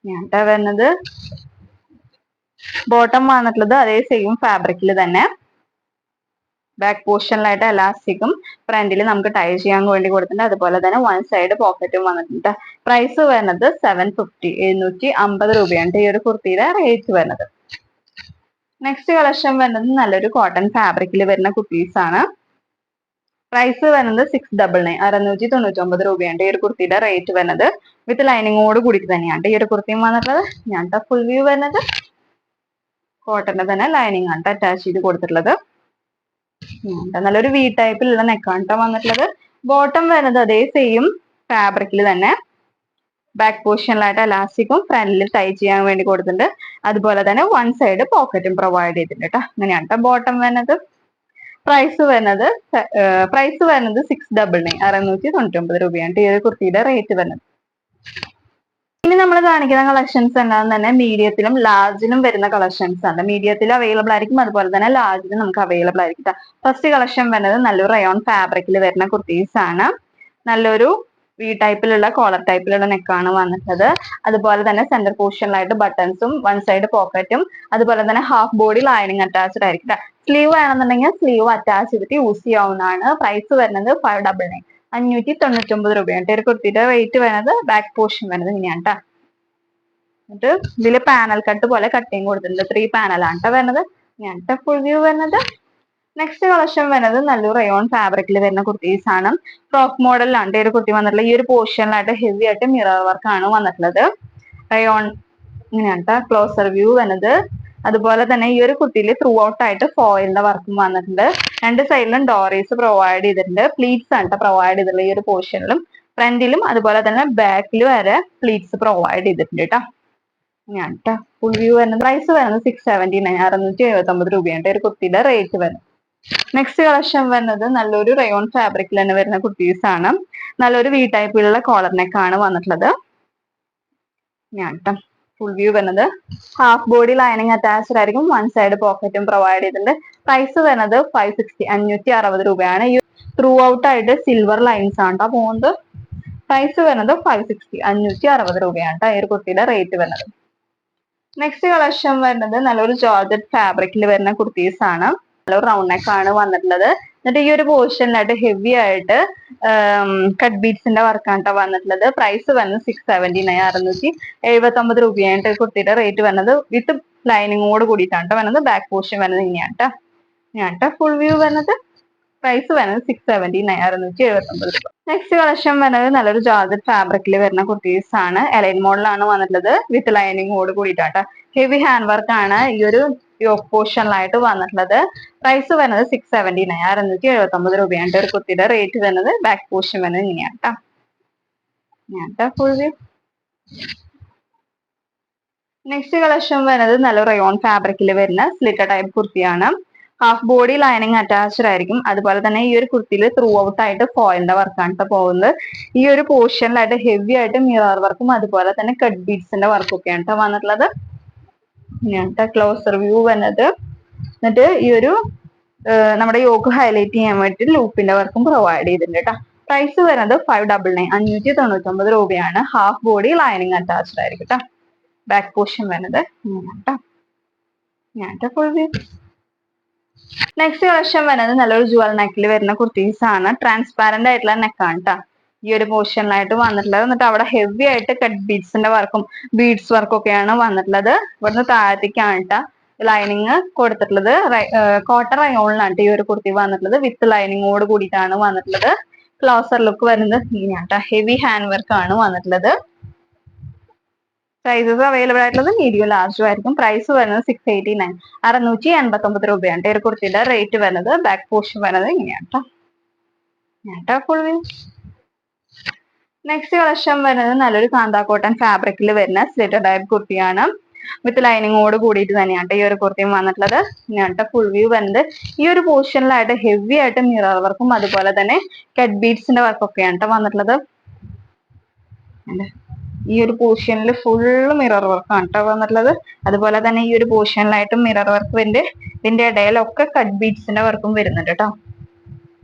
ഞാൻ വരുന്നത് ബോട്ടം വന്നിട്ടുള്ളത് അതേ സെയിം ഫാബ്രിക്കിൽ തന്നെ. ബാക്ക് പോർഷനിലായിട്ട് എലാസ്റ്റിക്കും ഫ്രണ്ടിൽ നമുക്ക് ടൈ ചെയ്യാൻ വേണ്ടി കൊടുത്തിട്ടുണ്ട്. അതുപോലെ തന്നെ വൺ സൈഡ് പോക്കറ്റും വന്നിട്ടുണ്ട്. പ്രൈസ് വരുന്നത് 750, 750 രൂപയാണ് ഈ ഒരു കുർത്തിയുടെ റേറ്റ് വരുന്നത്. നെക്സ്റ്റ് കളക്ഷൻ വരുന്നത് നല്ലൊരു കോട്ടൺ ഫാബ്രിക്കിൽ വരുന്ന കുർത്തീസ് ആണ്. പ്രൈസ് വരുന്നത് 699, 699 രൂപയാണ് ഈ ഒരു കുർത്തിയുടെ റേറ്റ് വരുന്നത്. വിത്ത് ലൈനിങ്ങോട് കൂടിയിട്ട് തന്നെയാണ് ഈ ഒരു കുർത്തിയും വന്നിട്ടുള്ളത്. ഞാൻ ഫുൾ വ്യൂ വരുന്നത്. കോട്ടന്റെ തന്നെ ലൈനിങ് ആണ് അറ്റാച്ച് ചെയ്ത് കൊടുത്തിട്ടുള്ളത്. നല്ലൊരു വി ടൈപ്പിലുള്ള നെക്കാണ് വന്നിട്ടുള്ളത്. ബോട്ടം വരുന്നത് അതേ സെയിം ഫാബ്രിക്കിൽ തന്നെ. ബാക്ക് പോർഷനിലായിട്ട് എലാസ്റ്റിക്കും ഫ്രണ്ടിൽ ടൈ ചെയ്യാൻ വേണ്ടി കൊടുത്തിട്ടുണ്ട്. അതുപോലെ തന്നെ വൺ സൈഡ് പോക്കറ്റും പ്രൊവൈഡ് ചെയ്തിട്ടുണ്ട് കേട്ടോ. അങ്ങനെയാണ് ബോട്ടം വരുന്നത്. പ്രൈസ് വരുന്നത് 699, 699 രൂപയാണ് ഈ ഒരു കുർത്തിയുടെ റേറ്റ് വരുന്നത്. ഇനി നമ്മൾ കാണിക്കുന്ന കളക്ഷൻസ് എല്ലാം തന്നെ മീഡിയത്തിലും ലാർജിലും വരുന്ന കളക്ഷൻസ് ആണ്. മീഡിയത്തിൽ അവൈലബിൾ ആയിരിക്കും, അതുപോലെ തന്നെ ലാർജിലും നമുക്ക് അവൈലബിൾ ആയിരിക്കും. ഫസ്റ്റ് കളക്ഷൻ വരുന്നത് നല്ലൊരു റയോൺ ഫാബ്രിക്കിൽ വരുന്ന കുർത്തീസ് ആണ്. നല്ലൊരു വി ടൈപ്പിലുള്ള കോളർ ടൈപ്പിലുള്ള നെക്കാണ് വന്നിട്ടുള്ളത്. അതുപോലെ തന്നെ സെന്റർ പോർഷനിലായിട്ട് ബട്ടൺസും വൺ സൈഡ് പോക്കറ്റും അതുപോലെ തന്നെ ഹാഫ് ബോഡി ലൈനിങ് അറ്റാച്ച്ഡ് ആയിരിക്കും. സ്ലീവ് വേണമെന്നുണ്ടെങ്കിൽ സ്ലീവ് അറ്റാച്ച് ചെയ്തിട്ട് യൂസ് ചെയ്യാവുന്നതാണ്. പ്രൈസ് വരുന്നത് 599, 599 രൂപയാണ് ഒരു കുർത്തിയുടെ റേറ്റ് വരുന്നത്. ബാക്ക് പോർഷൻ വരുന്നത് ഇങ്ങനെയാണ് കേട്ടോ. എന്നിട്ട് ഇതില് പാനൽ കട്ട് പോലെ കട്ടിങ് കൊടുത്തിട്ടുണ്ട്. 3 പാനലാണ് വരുന്നത്. ഇങ്ങനത്തെ ഫുൾ വ്യൂ വരുന്നത്. നെക്സ്റ്റ് കളക്ഷൻ വരുന്നത് നല്ലൊരു റയോൺ ഫാബ്രിക്കിൽ വരുന്ന കുർത്തീസ് ആണ്. ഫ്രോക്ക് മോഡലിലാണ് ഈ ഒരു കുർത്തി വന്നിട്ടുള്ളത്. ഈ ഒരു പോർഷനിലായിട്ട് ഹെവി ആയിട്ട് മിറർ വർക്ക് ആണ് വന്നിട്ടുള്ളത്. റയോൺ ഇങ്ങനെയാണ് ക്ലോസർ വ്യൂ വരുന്നത്. അതുപോലെ തന്നെ ഈ ഒരു കുർത്തിയിൽ ത്രൂ ഔട്ട് ആയിട്ട് ഫോയിലിന്റെ വർക്കും വന്നിട്ടുണ്ട്. രണ്ട് സൈഡിലും ഡോറീസ് പ്രൊവൈഡ് ചെയ്തിട്ടുണ്ട്. പ്ലീറ്റ്സ് ആണ് പ്രൊവൈഡ് ചെയ്തിട്ടുള്ളത് ഈ ഒരു പോർഷനിലും ഫ്രണ്ടിലും അതുപോലെ തന്നെ ബാക്കിലും വരെ പ്ലീറ്റ്സ് പ്രൊവൈഡ് ചെയ്തിട്ടുണ്ട് കേട്ടോ. ഞാൻ ഫുൾ വ്യൂ വരുന്നത് പ്രൈസ് വരുന്നത് 679 679 രൂപയാണ് ഒരു കുർത്തിയുടെ റേറ്റ് വരുന്നത്. നെക്സ്റ്റ് കളക്ഷൻ വരുന്നത് നല്ലൊരു റയോൺ ഫാബ്രിക്കിൽ തന്നെ വരുന്ന കുർത്തീസ് ആണ്. നല്ലൊരു വി ടൈപ്പിലുള്ള കോളർ നെക്ക് ആണ് വന്നിട്ടുള്ളത്. ഞാൻ ഫുൾ വ്യൂ വരുന്നത് ഹാഫ് ബോഡി ലൈനിങ് അറ്റാച്ച്ഡ് ആയിരിക്കും. വൺ സൈഡ് പോക്കറ്റും പ്രൊവൈഡ് ചെയ്തിട്ടുണ്ട്. പ്രൈസ് വരുന്നത് 560 560 രൂപയാണ്. ഈ ത്രൂ ഔട്ട് ആയിട്ട് സിൽവർ ലൈൻസ് ആണ് കേട്ടോ പോകുന്നത്. പ്രൈസ് വരുന്നത് 560 560 രൂപയാണ് ഈ ഒരു കുർത്തിയുടെ റേറ്റ് വരുന്നത്. നെക്സ്റ്റ് കളക്ഷൻ വരുന്നത് നല്ലൊരു ജോർജറ്റ് ഫാബ്രിക്കിൽ വരുന്ന കുർത്തീസ് ആണ്. നല്ലൊരു റൗണ്ട് നെക്ക് ആണ് വന്നിട്ടുള്ളത്. എന്നിട്ട് ഈ ഒരു പോർഷനിലായിട്ട് ഹെവി ആയിട്ട് കട്ട് ബീഡ്സിന്റെ വർക്കാണ് വന്നിട്ടുള്ളത്. പ്രൈസ് വരുന്നത് 679 679 രൂപയാണ് കുർത്തിയുടെ റേറ്റ് വരുന്നത്. വിത്ത് ലൈനിങ്ങോട് കൂടിയിട്ടാണ് വരുന്നത്. ബാക്ക് പോർഷൻ വരുന്നത് ഇങ്ങനെയാണ് കേട്ടോ. ഫുൾ വ്യൂ വരുന്നത് പ്രൈസ് വരുന്നത് 679 679 രൂപ. നെക്സ്റ്റ് കളക്ഷൻ വരുന്നത് നല്ലൊരു ജോർജറ്റ് ഫാബ്രിക്കിൽ വരുന്ന കുർത്തീസ് ആണ്. എലൈൻ മോഡലാണ് വന്നിട്ടുള്ളത്. വിത്ത് ലൈനിങ്ങോട് കൂടിയിട്ടാണ്. ഹെവി ഹാൻഡ് വർക്ക് ആണ് ഈ ഒരു യോക്ക് പോർഷനിലായിട്ട് വന്നിട്ടുള്ളത്. പ്രൈസ് വരുന്നത് 679 679 രൂപയാണ് ഒരു കുർത്തിയുടെ റേറ്റ് വരുന്നത്. ബാക്ക് പോർഷൻ വരുന്നത് ഇങ്ങനെയാണ് കേട്ടോ. Full view. നെക്സ്റ്റ് കളക്ഷൻ വരുന്നത് നല്ല റയോൺ ഫാബ്രിക്കിൽ വരുന്ന സ്ലിറ്റർ ടൈപ്പ് കുർത്തിയാണ്. ഹാഫ് ബോഡി ലൈനിങ് അറ്റാച്ച്ഡ് ആയിരിക്കും. അതുപോലെ തന്നെ ഈ ഒരു കുർത്തിയിൽ ത്രൂ ഔട്ട് ആയിട്ട് ഫോയിലിന്റെ വർക്കാണ് പോകുന്നത്. ഈ ഒരു പോർഷനിലായിട്ട് ഹെവി ആയിട്ട് മിറർ വർക്കും അതുപോലെ തന്നെ കട്ട് ബീഡ്സിന്റെ വർക്കും ഒക്കെയാണ് വന്നിട്ടുള്ളത്. ഇങ്ങനത്തെ ക്ലോസർ വ്യൂ വന്നത്. എന്നിട്ട് ഈ ഒരു നമ്മുടെ യോക്ക് ഹൈലൈറ്റ് ചെയ്യാൻ വേണ്ടിയിട്ട് ലൂപ്പിന്റെ വർക്കും പ്രൊവൈഡ് ചെയ്തിട്ടുണ്ട് കേട്ടോ. പ്രൈസ് വരുന്നത് 599 599 രൂപയാണ്. ഹാഫ് ബോഡി ലൈനിങ് അറ്റാച്ച്ഡ് ആയിരിക്കും കേട്ടോ. ബാക്ക് പോർഷൻ വരുന്നത് ഇങ്ങനത്തെ ഫുൾ വ്യൂ. നെക്സ്റ്റ് കളക്ഷൻ വരുന്നത് നല്ലൊരു ജുവൽ നെക്കിൽ വരുന്ന കുർത്തീസ് ആണ്. ട്രാൻസ്പാരന്റ് ആയിട്ടുള്ള നെക്കാണ് കേട്ടോ ഈ ഒരു പോർഷനിലായിട്ട് വന്നിട്ടുള്ളത്. എന്നിട്ട് അവിടെ ഹെവി ആയിട്ട് കട്ട് ബീഡ്സിന്റെ വർക്കും ബീഡ്സ് വർക്കും ഒക്കെയാണ് വന്നിട്ടുള്ളത്. ഇവിടുന്ന് താഴത്തേക്കാണ് കേട്ടോ ലൈനിങ് കൊടുത്തിട്ടുള്ളത്. കോട്ടൺ റയോണിലാണ് ഈ ഒരു കുർത്തി വന്നിട്ടുള്ളത്. വിത്ത് ലൈനിങ്ങോട് കൂടിയിട്ടാണ് വന്നിട്ടുള്ളത്. ക്ലോസർ ലുക്ക് വരുന്നത് ഇങ്ങനെയാണ് കേട്ടോ. ഹെവി ഹാൻഡ് വർക്ക് ആണ് വന്നിട്ടുള്ളത്. സൈസസ് അവൈലബിൾ ആയിട്ടുള്ളത് മീഡിയം ലാർജും ആയിരിക്കും. പ്രൈസ് വരുന്നത് 689 689 രൂപയാണ് ഒരു കുർത്തിയുടെ റേറ്റ് വരുന്നത്. ബാക്ക് പോർഷൻ വരുന്നത് ഇങ്ങനെയാണ് കേട്ടോ. Full view. നെക്സ്റ്റ് കളക്ഷൻ വരുന്നത് നല്ലൊരു കാന്ത കോട്ടൺ ഫാബ്രിക്കിൽ വരുന്ന സ്ലിറ്റർ ടൈപ്പ് കുർത്തിയാണ്. വിത്ത് ലൈനിങ്ങോട് കൂടിയിട്ട് തന്നെയാണ് ഈ ഒരു കുർത്തിയും വന്നിട്ടുള്ളത്. ഇങ്ങനത്തെ ഫുൾ വ്യൂ വരുന്നത്. ഈ ഒരു പോർഷനിലായിട്ട് ഹെവി ആയിട്ട് മിറർ വർക്കും അതുപോലെ തന്നെ കട്ട് ബീഡ്സിന്റെ വർക്കും ഒക്കെയാണ് വന്നിട്ടുള്ളത്. ഈ ഒരു പോർഷനിൽ ഫുള്ള് മിറർ വർക്കാണ് കേട്ടോ വന്നിട്ടുള്ളത്. അതുപോലെ തന്നെ ഈ ഒരു പോർഷനിലായിട്ടും മിറർ വർക്ക് വരുന്നുണ്ട്. ഇതിന്റെ ഇടയിലൊക്കെ കട്ട് ബീഡ്സിന്റെ വർക്കും വരുന്നുണ്ട് കേട്ടോ.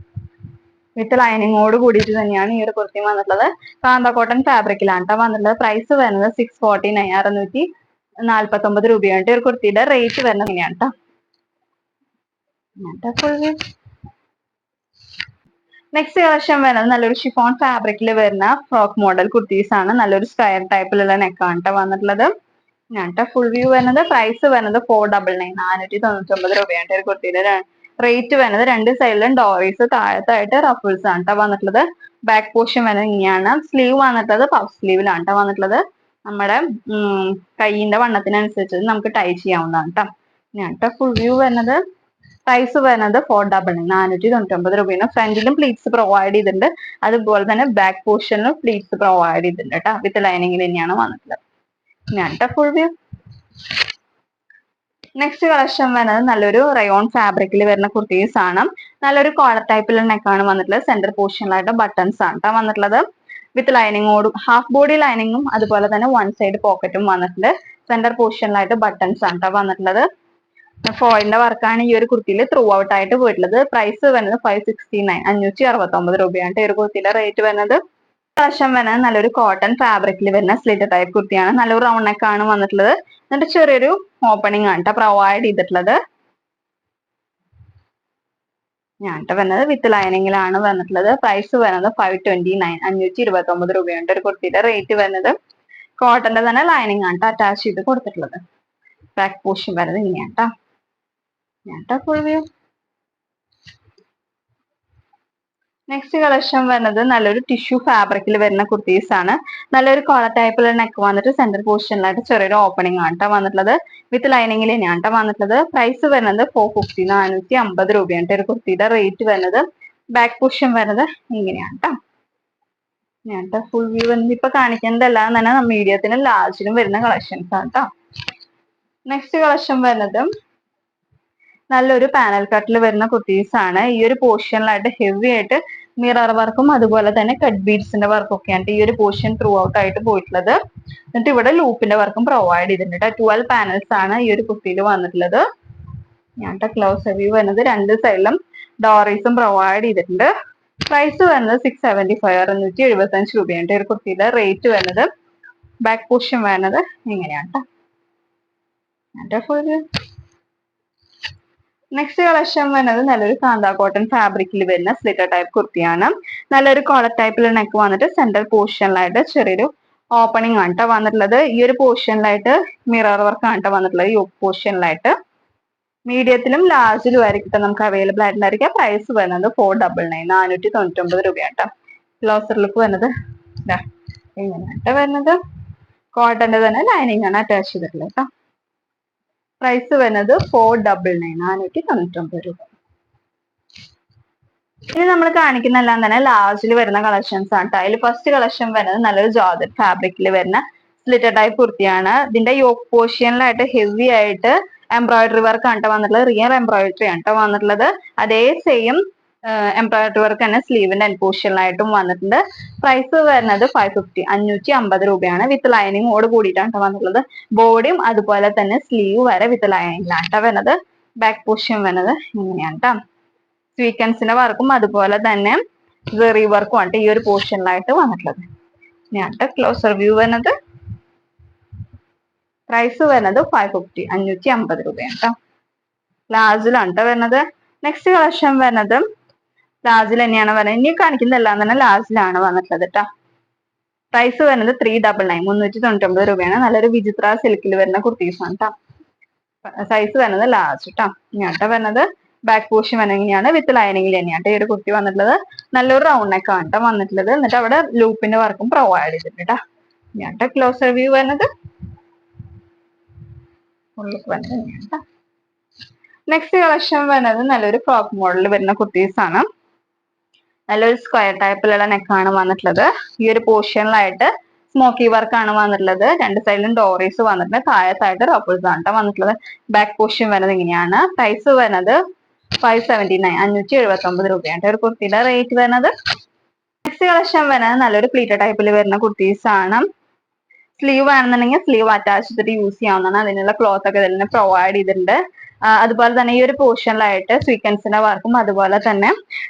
വിത്ത് ലൈനിങ്ങോട് കൂടിയിട്ട് തന്നെയാണ് ഈ ഒരു കുർത്തി വന്നിട്ടുള്ളത്. കാന്ത കോട്ടൺ ഫാബ്രിക്കിലാണ് കേട്ടോ വന്നിട്ടുള്ളത്. പ്രൈസ് വരുന്നത് 649 649 രൂപയാണ് ഒരു കുർത്തിയുടെ റേറ്റ് വരുന്നത് ഇങ്ങനെയാണ് കേട്ടോ. നെക്സ്റ്റ് കളക്ഷൻ വരുന്നത് നല്ലൊരു ഷിഫോൺ ഫാബ്രിക്കിൽ വരുന്ന ഫ്രോക്ക് മോഡൽ കുർത്തീസ് ആണ്. നല്ലൊരു സ്ക്വയർ ടൈപ്പിലുള്ള നെക്കാണ് കേട്ടോ വന്നിട്ടുള്ളത്. ഫുൾ വ്യൂ വരുന്നത്. പ്രൈസ് വരുന്നത് 499 499 രൂപയാണ് ഒരു കുർത്തിയുടെ റേറ്റ് വരുന്നത്. രണ്ട് സൈഡിലും ഡോറീസ് താഴത്തായിട്ട് റഫിൾസ് ആണ് കേട്ടോ വന്നിട്ടുള്ളത്. ബാക്ക് പോർഷൻ വരുന്നത് ഇങ്ങനെയാണ്. സ്ലീവ് വന്നിട്ടുള്ളത് പഫ് സ്ലീവിലാണ് കേട്ടോ വന്നിട്ടുള്ളത്. നമ്മുടെ കൈയിന്റെ വണ്ണത്തിനനുസരിച്ച് നമുക്ക് ടൈ ചെയ്യാവുന്നതാണ് കേട്ടോ. ഫുൾ വ്യൂ വരുന്നത്. പ്രൈസ് വരുന്നത് 499 499 രൂപയാണ്. ഫ്രണ്ടിലും പ്ലീറ്റ്സ് പ്രൊവൈഡ് ചെയ്തിട്ടുണ്ട്. അതുപോലെ തന്നെ ബാക്ക് പോർഷനിലും പ്ലീറ്റ്സ് പ്രൊവൈഡ് ചെയ്തിട്ടുണ്ട് കേട്ടോ. വിത്ത് ലൈനിങ്ങിൽ തന്നെയാണ് വന്നിട്ടുള്ളത്. Full view. നെക്സ്റ്റ് കളക്ഷൻ വരുന്നത് നല്ലൊരു റയോൺ ഫാബ്രിക്കിൽ വരുന്ന കുർത്തീസ് ആണ്. നല്ലൊരു കോളർ ടൈപ്പിലുള്ള നെക്കാണ് വന്നിട്ടുള്ളത്. സെന്റർ പോർഷനിലായിട്ട് ബട്ടൺസ് ആണ് കേട്ടോ വന്നിട്ടുള്ളത്. വിത്ത് ലൈനിങ്ങോടും ഹാഫ് ബോഡി ലൈനിങ്ങും അതുപോലെ തന്നെ വൺ സൈഡ് പോക്കറ്റും വന്നിട്ടുണ്ട്. സെന്റർ പോർഷനിലായിട്ട് ബട്ടൺസ് ആണ് കേട്ടോ വന്നിട്ടുള്ളത്. ഫോയിലിന്റെ വർക്കാണ് ഈ ഒരു കുർത്തിയിൽ ത്രൂ ഔട്ട് ആയിട്ട് പോയിട്ടുള്ളത്. പ്രൈസ് വരുന്നത് 569 569 രൂപയാണ് ഈ ഒരു കുർത്തിയുടെ റേറ്റ് വരുന്നത്. വശം വരുന്നത് നല്ലൊരു കോട്ടൺ ഫാബ്രിക്കിൽ വരുന്ന സ്ലിറ്റർ ടൈപ്പ് കുർത്തിയാണ്. നല്ലൊരു റൗണ്ട് നെക്ക് ആണ് വന്നിട്ടുള്ളത്. എന്നിട്ട് ചെറിയൊരു ഓപ്പണിംഗ് ആണ് കേട്ടോ പ്രൊവൈഡ് ചെയ്തിട്ടുള്ളത്. വരുന്നത് വിത്ത് ലൈനിങ്ങിലാണ് വന്നിട്ടുള്ളത്. പ്രൈസ് വരുന്നത് 529 529 രൂപയാണ് ഒരു കുർത്തിയുടെ റേറ്റ് വരുന്നത്. കോട്ടന്റെ തന്നെ ലൈനിങ് ആണ് അറ്റാച്ച് ചെയ്ത് കൊടുത്തിട്ടുള്ളത്. ബാക്ക് പോർഷൻ വരുന്നത് ഇങ്ങനെയാണ് കേട്ടോ. Full view. നെക്സ്റ്റ് കളക്ഷൻ വരുന്നത് നല്ലൊരു ടിഷ്യൂ ഫാബ്രിക്കിൽ വരുന്ന കുർത്തീസ് ആണ്. നല്ലൊരു കോളർ ടൈപ്പിലുള്ള നെക്ക് വന്നിട്ട് സെന്റർ പൊസിഷനിലായിട്ട് ചെറിയൊരു ഓപ്പണിംഗ് ആണ് ട്ടോ വന്നിട്ടുള്ളത്. വിത്ത് ലൈനിങ്ങിൽ തന്നെയാണ് ട്ടോ വന്നിട്ടുള്ളത്. പ്രൈസ് വരുന്നത് 450, 450 രൂപയാണ് ഒരു കുർത്തിയുടെ റേറ്റ് വരുന്നത്. ബാക്ക് പൊസിഷൻ വരുന്നത് ഇങ്ങനെയാണ് ട്ടോ. ഞാൻ ഫുൾ വ്യൂ വന്ന് ഇപ്പൊ കാണിക്കുന്നതെല്ലാം തന്നെ മീഡിയത്തിനും ലാർജിനും വരുന്ന കളക്ഷൻസ് ആണ് ട്ടോ. നെക്സ്റ്റ് കളക്ഷൻ വരുന്നത് നല്ലൊരു പാനൽ കട്ടിൽ വരുന്ന കുർത്തീസ് ആണ്. ഈ ഒരു പോർഷനിലായിട്ട് ഹെവി ആയിട്ട് മിറർ വർക്കും അതുപോലെ തന്നെ കട്ട് ബീഡ്സിന്റെ വർക്കും ഒക്കെയാണ് ഈ ഒരു പോർഷൻ ത്രൂ ഔട്ട് ആയിട്ട് പോയിട്ടുള്ളത്. എന്നിട്ട് ഇവിടെ ലൂപ്പിന്റെ വർക്കും പ്രൊവൈഡ് ചെയ്തിട്ടുണ്ട്. 12 പാനൽസ് ആണ് ഈ ഒരു കുർത്തിയിൽ വന്നിട്ടുള്ളത്. ഞാൻ ക്ലോസ് വ്യൂ വരുന്നത് രണ്ട് സൈഡിലും ഡോറീസും പ്രൊവൈഡ് ചെയ്തിട്ടുണ്ട്. പ്രൈസ് വരുന്നത് 675, 675 രൂപയാണ് ഒരു കുർത്തിയുടെ റേറ്റ് വരുന്നത്. ബാക്ക് പോർഷൻ വരുന്നത് ഇങ്ങനെയാണ് ഫുൾ. നെക്സ്റ്റ് കളക്ഷൻ വരുന്നത് നല്ലൊരു കാന്ത കോട്ടൺ ഫാബ്രിക്കിൽ വരുന്ന സ്ലിറ്റർ ടൈപ്പ് കുർത്തിയാണ്. നല്ലൊരു കോളർ ടൈപ്പിൽ നെക്ക് വന്നിട്ട് സെന്റർ പോർഷനിലായിട്ട് ചെറിയൊരു ഓപ്പണിംഗ് ആണ് ട്ടോ വന്നിട്ടുള്ളത്. ഈ ഒരു പോർഷനിലായിട്ട് മിറർ വർക്ക് ആണ് ട്ടോ വന്നിട്ടുള്ളത്. ഈ പോർഷനിലായിട്ട് മീഡിയത്തിലും ലാർജിലും ആയിരിക്കും നമുക്ക് അവൈലബിൾ ആയിട്ടുണ്ടായിരിക്കും. പ്രൈസ് വരുന്നത് 499, 499 രൂപയാണ് ട്ടോ. ക്ലോസർ ലുക്ക് വരുന്നത് ഇങ്ങനെയാണ് വരുന്നത്. കോട്ടന്റെ തന്നെ ലൈനിങ് ആണ് അറ്റാച്ച് ചെയ്തിട്ടുള്ളത് കേട്ടോ. പ്രൈസ് വരുന്നത് 499, 499 രൂപ. ഇനി നമ്മൾ കാണിക്കുന്നതെല്ലാം തന്നെ ലാർജിൽ വരുന്ന കളക്ഷൻസ് ആണ്. അതിൽ ഫസ്റ്റ് കളക്ഷൻ വരുന്നത് നല്ലൊരു ജോർജറ്റ് ഫാബ്രിക്കിൽ വരുന്ന സ്ലിറ്റർ ടൈപ്പ് കുർത്തിയാണ്. ഇതിന്റെ യോക്ക് പോർഷനിലായിട്ട് ഹെവി ആയിട്ട് എംബ്രോയിഡറി വർക്ക് ആണ് വന്നിട്ടുള്ളത്. റിയൽ എംബ്രോയിഡറി ആണ് വന്നിട്ടുള്ളത്. അതേ സെയിം എംബ്രോയിഡറി വർക്ക് തന്നെ സ്ലീവിന്റെ എൻ പോർഷനിലായിട്ടും വന്നിട്ടുണ്ട്. പ്രൈസ് വരുന്നത് 550, 550 രൂപയാണ്. വിത്ത് ലൈനിങ്ങോട് കൂടിയിട്ടാണ് വന്നിട്ടുള്ളത്. ബോഡിയും അതുപോലെ തന്നെ സ്ലീവ് വരെ വിത്ത് ലൈനിങ്ങിലാണ് വരുന്നത്. ബാക്ക് പോർഷൻ വരുന്നത് ഇങ്ങനെയാണ് ട്ടോ. സ്വീക്കൻസിന്റെ വർക്കും അതുപോലെ തന്നെ ജെറി വർക്കും ആണ് ഈ ഒരു പോർഷനിലായിട്ട് വന്നിട്ടുള്ളത്. ഞാൻ ക്ലോസർ വ്യൂ വരുന്നത്. പ്രൈസ് വരുന്നത് 550, 550 രൂപയാണ് ട്ടോ. ലാർജിലാണ് ട്ടോ വരുന്നത്. നെക്സ്റ്റ് കളക്ഷൻ വരുന്നത് ലാർജിൽ തന്നെയാണ് വരുന്നത്. ഇനി കാണിക്കുന്നതെല്ലാം തന്നെ ലാർജിലാണ് വന്നിട്ടുള്ളത് ട്ടോ. പ്രൈസ് വരുന്നത് 399, 399 രൂപയാണ്. നല്ലൊരു വിചിത്ര സിൽക്കിൽ വരുന്ന കുർത്തീസ് ആണ് ട്ടോ. സൈസ് വരുന്നത് ലാർജ് ട്ടോ. ഇങ്ങോട്ട് വരുന്നത് ബാക്ക് പോർഷൻ വന്നെങ്ങനെയാണ് വിത്ത് ലൈനിങ്ങിൽ തന്നെയാണ് ഈ ഒരു കുർത്തി വന്നിട്ടുള്ളത്. നല്ലൊരു റൗണ്ട് നെക്ക് ആണ് ട്ടോ വന്നിട്ടുള്ളത്. എന്നിട്ട് അവിടെ ലൂപ്പിന്റെ വർക്കും പ്രൊവൈഡ് ചെയ്തിട്ടുണ്ട് ട്ടോ. ഇങ്ങോട്ട് ക്ലോസർ വ്യൂ വരുന്നത് നെക്സ്റ്റ് കളക്ഷൻ വരുന്നത് നല്ലൊരു ഫ്രോക്ക് മോഡൽ വരുന്ന കുർത്തീസ് ആണ്. നല്ലൊരു സ്ക്വയർ ടൈപ്പിലുള്ള നെക്കാണ് വന്നിട്ടുള്ളത്. ഈ ഒരു പോർഷനിലായിട്ട് സ്മോക്കി വർക്ക് ആണ് വന്നിട്ടുള്ളത്. രണ്ട് സൈഡിലും ഡോറീസ് വന്നിട്ടുണ്ട്. താഴത്തായിട്ട് റഫിൾസ് ആണ് ട്ടോ വന്നിട്ടുള്ളത്. ബാക്ക് പോർഷൻ വരുന്നത് ഇങ്ങനെയാണ്. പ്രൈസ് വരുന്നത് 579, 579 രൂപയാണ് ഒരു കുർത്തിയുടെ റേറ്റ് വരുന്നത്. നെക്സ്റ്റ് കളക്ഷൻ വരുന്നത് നല്ലൊരു പ്ലീറ്റർ ടൈപ്പിൽ വരുന്ന കുർത്തീസ് ആണ്. സ്ലീവ് ആണെന്നുണ്ടെങ്കിൽ സ്ലീവ് അറ്റാച്ച് ചെയ്തിട്ട് യൂസ് ചെയ്യാവുന്നതാണ്. അതിനുള്ള ക്ലോത്ത് ഒക്കെ ഇതിൽ പ്രൊവൈഡ് ചെയ്തിട്ടുണ്ട്. അതുപോലെ തന്നെ ഈ ഒരു പോർഷനിലായിട്ട് സ്വീക്കൻസിന്റെ വർക്കും അതുപോലെ തന്നെ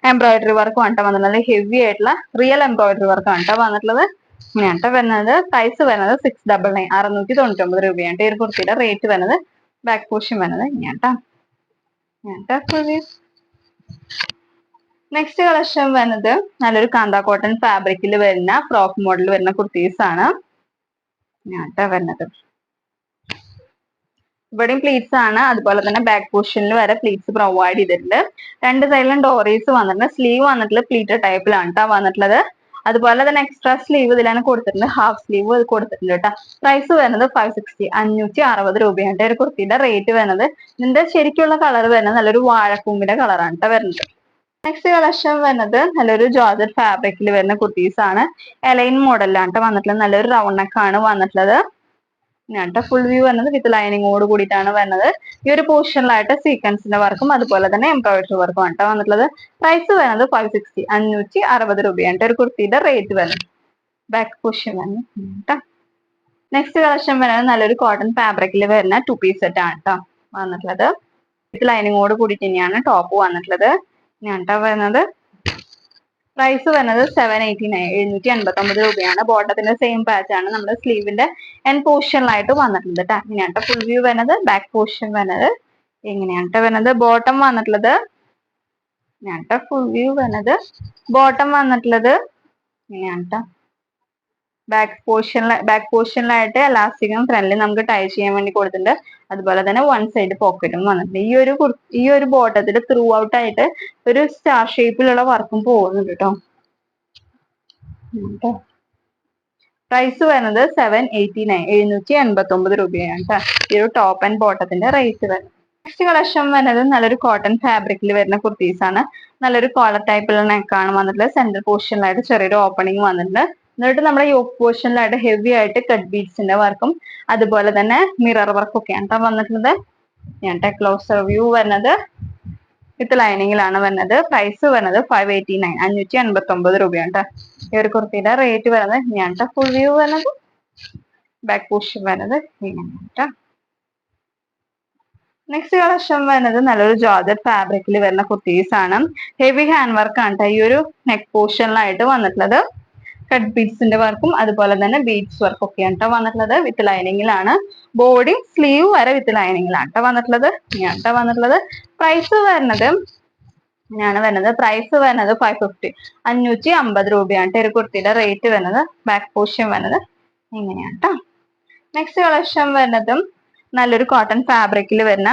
എംബ്രോയിഡറി വർക്കും ആണ് വന്നിട്ടുള്ളത്. ഹെവി ആയിട്ടുള്ള റിയൽ എംബ്രോയിഡറി വർക്ക് ആണ് വന്നിട്ടുള്ളത്. ഇങ്ങനെയാണ് വരുന്നത്. പ്രൈസ് വരുന്നത് 699, 699 രൂപയാണ് ഈ ഒരു കുർത്തിയുടെ റേറ്റ് വരുന്നത്. ബാക്ക് പോർഷൻ വരുന്നത് ഇങ്ങനെയാണ്. നെക്സ്റ്റ് കളക്ഷൻ വരുന്നത് നല്ലൊരു കാന്ത കോട്ടൺ ഫാബ്രിക്കിൽ വരുന്ന ഫ്രോക്ക് മോഡൽ വരുന്ന കുർത്തീസ് ആണ് വരുന്നത്. ഇവിടെയും പ്ലീറ്റ്സ് ആണ്. അതുപോലെ തന്നെ ബാക്ക് പോർഷനിൽ വരെ പ്ലീറ്റ്സ് പ്രൊവൈഡ് ചെയ്തിട്ടുണ്ട്. രണ്ട് സൈഡിലും ഡോറീസ് വന്നിട്ടുണ്ട്. സ്ലീവ് വന്നിട്ടുള്ള പ്ലീറ്റർ ടൈപ്പിലാണ് ട്ടോ വന്നിട്ടുള്ളത്. അതുപോലെ തന്നെ എക്സ്ട്രാ സ്ലീവ് ഇതിലാണ് കൊടുത്തിട്ടുണ്ട്. ഹാഫ് സ്ലീവ് കൊടുത്തിട്ടുണ്ട് കേട്ടോ. പ്രൈസ് വരുന്നത് 560, 560 രൂപയാണ് ഒരു കുർത്തിയുടെ റേറ്റ് വരുന്നത്. ഇതിന്റെ ശരിക്കുള്ള കളർ വരുന്നത് നല്ലൊരു വാഴക്കൂമ്പിന്റെ കളറാണ് ട്ടോ വരുന്നത്. നെക്സ്റ്റ് കളക്ഷൻ വരുന്നത് നല്ലൊരു ജോർജറ്റ് ഫാബ്രിക്കിൽ വരുന്ന കുർത്തീസ് ആണ്. എലൈൻ മോഡലിലാണ് ട്ടോ വന്നിട്ടുള്ളത്. നല്ലൊരു റൗണ്ട് നെക്ക് ആണ് വന്നിട്ടുള്ളത്. ഫുൾ വ്യൂ വരുന്നത് വിത്ത് ലൈനിങ്ങോട് കൂടിയിട്ടാണ് വരുന്നത്. ഈ ഒരു പോർഷനിലായിട്ട് സീക്വൻസിന്റെ വർക്കും അതുപോലെ തന്നെ എംബ്രോയിഡറി വർക്കും ആണ് വന്നിട്ടുള്ളത്. പ്രൈസ് വരുന്നത് 560, 560 രൂപയാണ് ഒരു കുർത്തിയുടെ റേറ്റ് വരുന്നത്. ബാക്ക് പോർഷൻ വരുന്നത്. നെക്സ്റ്റ് കളക്ഷൻ വരുന്നത് നല്ലൊരു കോട്ടൺ ഫാബ്രിക്കിൽ വരുന്ന 2 പീസ് സെറ്റ് ആണ് ട്ടോ വന്നിട്ടുള്ളത്. വിത്ത് ലൈനിങ്ങോട് കൂടിയിട്ട് തന്നെയാണ് ടോപ്പ് വന്നിട്ടുള്ളത്. വരുന്നത്. പ്രൈസ് വരുന്നത് 789, 789 രൂപയാണ്. ബോട്ടത്തിന്റെ സെയിം പാച്ച് ആണ് നമ്മുടെ സ്ലീവിന്റെ എൻ പോർഷനിലായിട്ട് വന്നിട്ടുള്ളത് കേട്ടോ. ഇങ്ങനെയാണ് ഫുൾ വ്യൂ വരുന്നത്. ബാക്ക് പോർഷൻ വരുന്നത് എങ്ങനെയാണ് വരുന്നത്. ബോട്ടം വന്നിട്ടുള്ളത് ഫുൾ വ്യൂ വരുന്നത്. ബോട്ടം വന്നിട്ടുള്ളത് ഇങ്ങനെയാണ് ബാക്ക് പോർഷനിലായിട്ട് എലാസ്റ്റിക്കും ഫ്രണ്ടിൽ നമുക്ക് ടൈ ചെയ്യാൻ വേണ്ടി കൊടുത്തിട്ടുണ്ട്. അതുപോലെ തന്നെ വൺ സൈഡ് പോക്കറ്റും വന്നിട്ടുണ്ട്. ഈ ഒരു ബോട്ടത്തിൽ ത്രൂ ഔട്ട് ആയിട്ട് ഒരു സ്റ്റാർ ഷേപ്പിലുള്ള വർക്കും പോകുന്നുണ്ട് കേട്ടോ. പ്രൈസ് വരുന്നത് 789 789 രൂപയാണ് കേട്ടോ. ഈ ഒരു ടോപ്പ് ആൻഡ് ബോട്ടത്തിന്റെ റേറ്റ് വരുന്നത്. നെക്സ്റ്റ് കളക്ഷൻ വരുന്നത് നല്ലൊരു കോട്ടൺ ഫാബ്രിക്കിൽ വരുന്ന കുർത്തീസ് ആണ്. നല്ലൊരു കോളർ ടൈപ്പിലുള്ള നെക്കാണ് വന്നിട്ടുള്ളത്. സെന്റർ പോർഷനിലായിട്ട് ചെറിയൊരു ഓപ്പണിംഗ് വന്നിട്ടുണ്ട്. എന്നിട്ട് നമ്മുടെ യോക്ക് പോർഷനിലായിട്ട് ഹെവി ആയിട്ട് കട്ട് ബീഡ്സിന്റെ വർക്കും അതുപോലെ തന്നെ മിറർ വർക്കും ഒക്കെയാണ് കേട്ടോ വന്നിട്ടുള്ളത്. ഞാൻ ക്ലോസർ വ്യൂ വരുന്നത് വിത്ത് ലൈനിങ്ങിലാണ് വരുന്നത്. പ്രൈസ് വരുന്നത് 589 589 രൂപയാണ് കേട്ടോ. ഈ ഒരു കുർത്തിയുടെ റേറ്റ് വരുന്നത് ഞാൻ ഫുൾ വ്യൂ വരുന്നത് ബാക്ക് പോർഷൻ വരുന്നത് ഇങ്ങനെയാണ്. നെക്സ്റ്റ് കളക്ഷൻ വരുന്നത് നല്ലൊരു ജോർജറ്റ് ഫാബ്രിക്കിൽ വരുന്ന കുർത്തീസ് ആണ്. ഹെവി ഹാൻഡ് വർക്ക് ആണ് ഈ ഒരു നെക്ക് പോർഷനിലായിട്ട് വന്നിട്ടുള്ളത്. കട്ട് ബീഡ്സിന്റെ വർക്കും അതുപോലെ തന്നെ ബീഡ്സ് വർക്കും ഒക്കെയാണ് കേട്ടോ വന്നിട്ടുള്ളത്. വിത്ത് ലൈനിങ്ങിലാണ്. ബോഡി സ്ലീവ് വരെ വിത്ത് ലൈനിങ്ങിലാണ് കേട്ടോ വന്നിട്ടുള്ളത്. പ്രൈസ് വരുന്നത് 550 550 രൂപയാണ് ഒരു കുർത്തിയുടെ റേറ്റ് വരുന്നത്. ബാക്ക് പോർഷൻ വരുന്നത് ഇങ്ങനെയാണ് കേട്ടോ. നെക്സ്റ്റ് കളക്ഷൻ വരുന്നതും നല്ലൊരു കോട്ടൺ ഫാബ്രിക്കിൽ വരുന്ന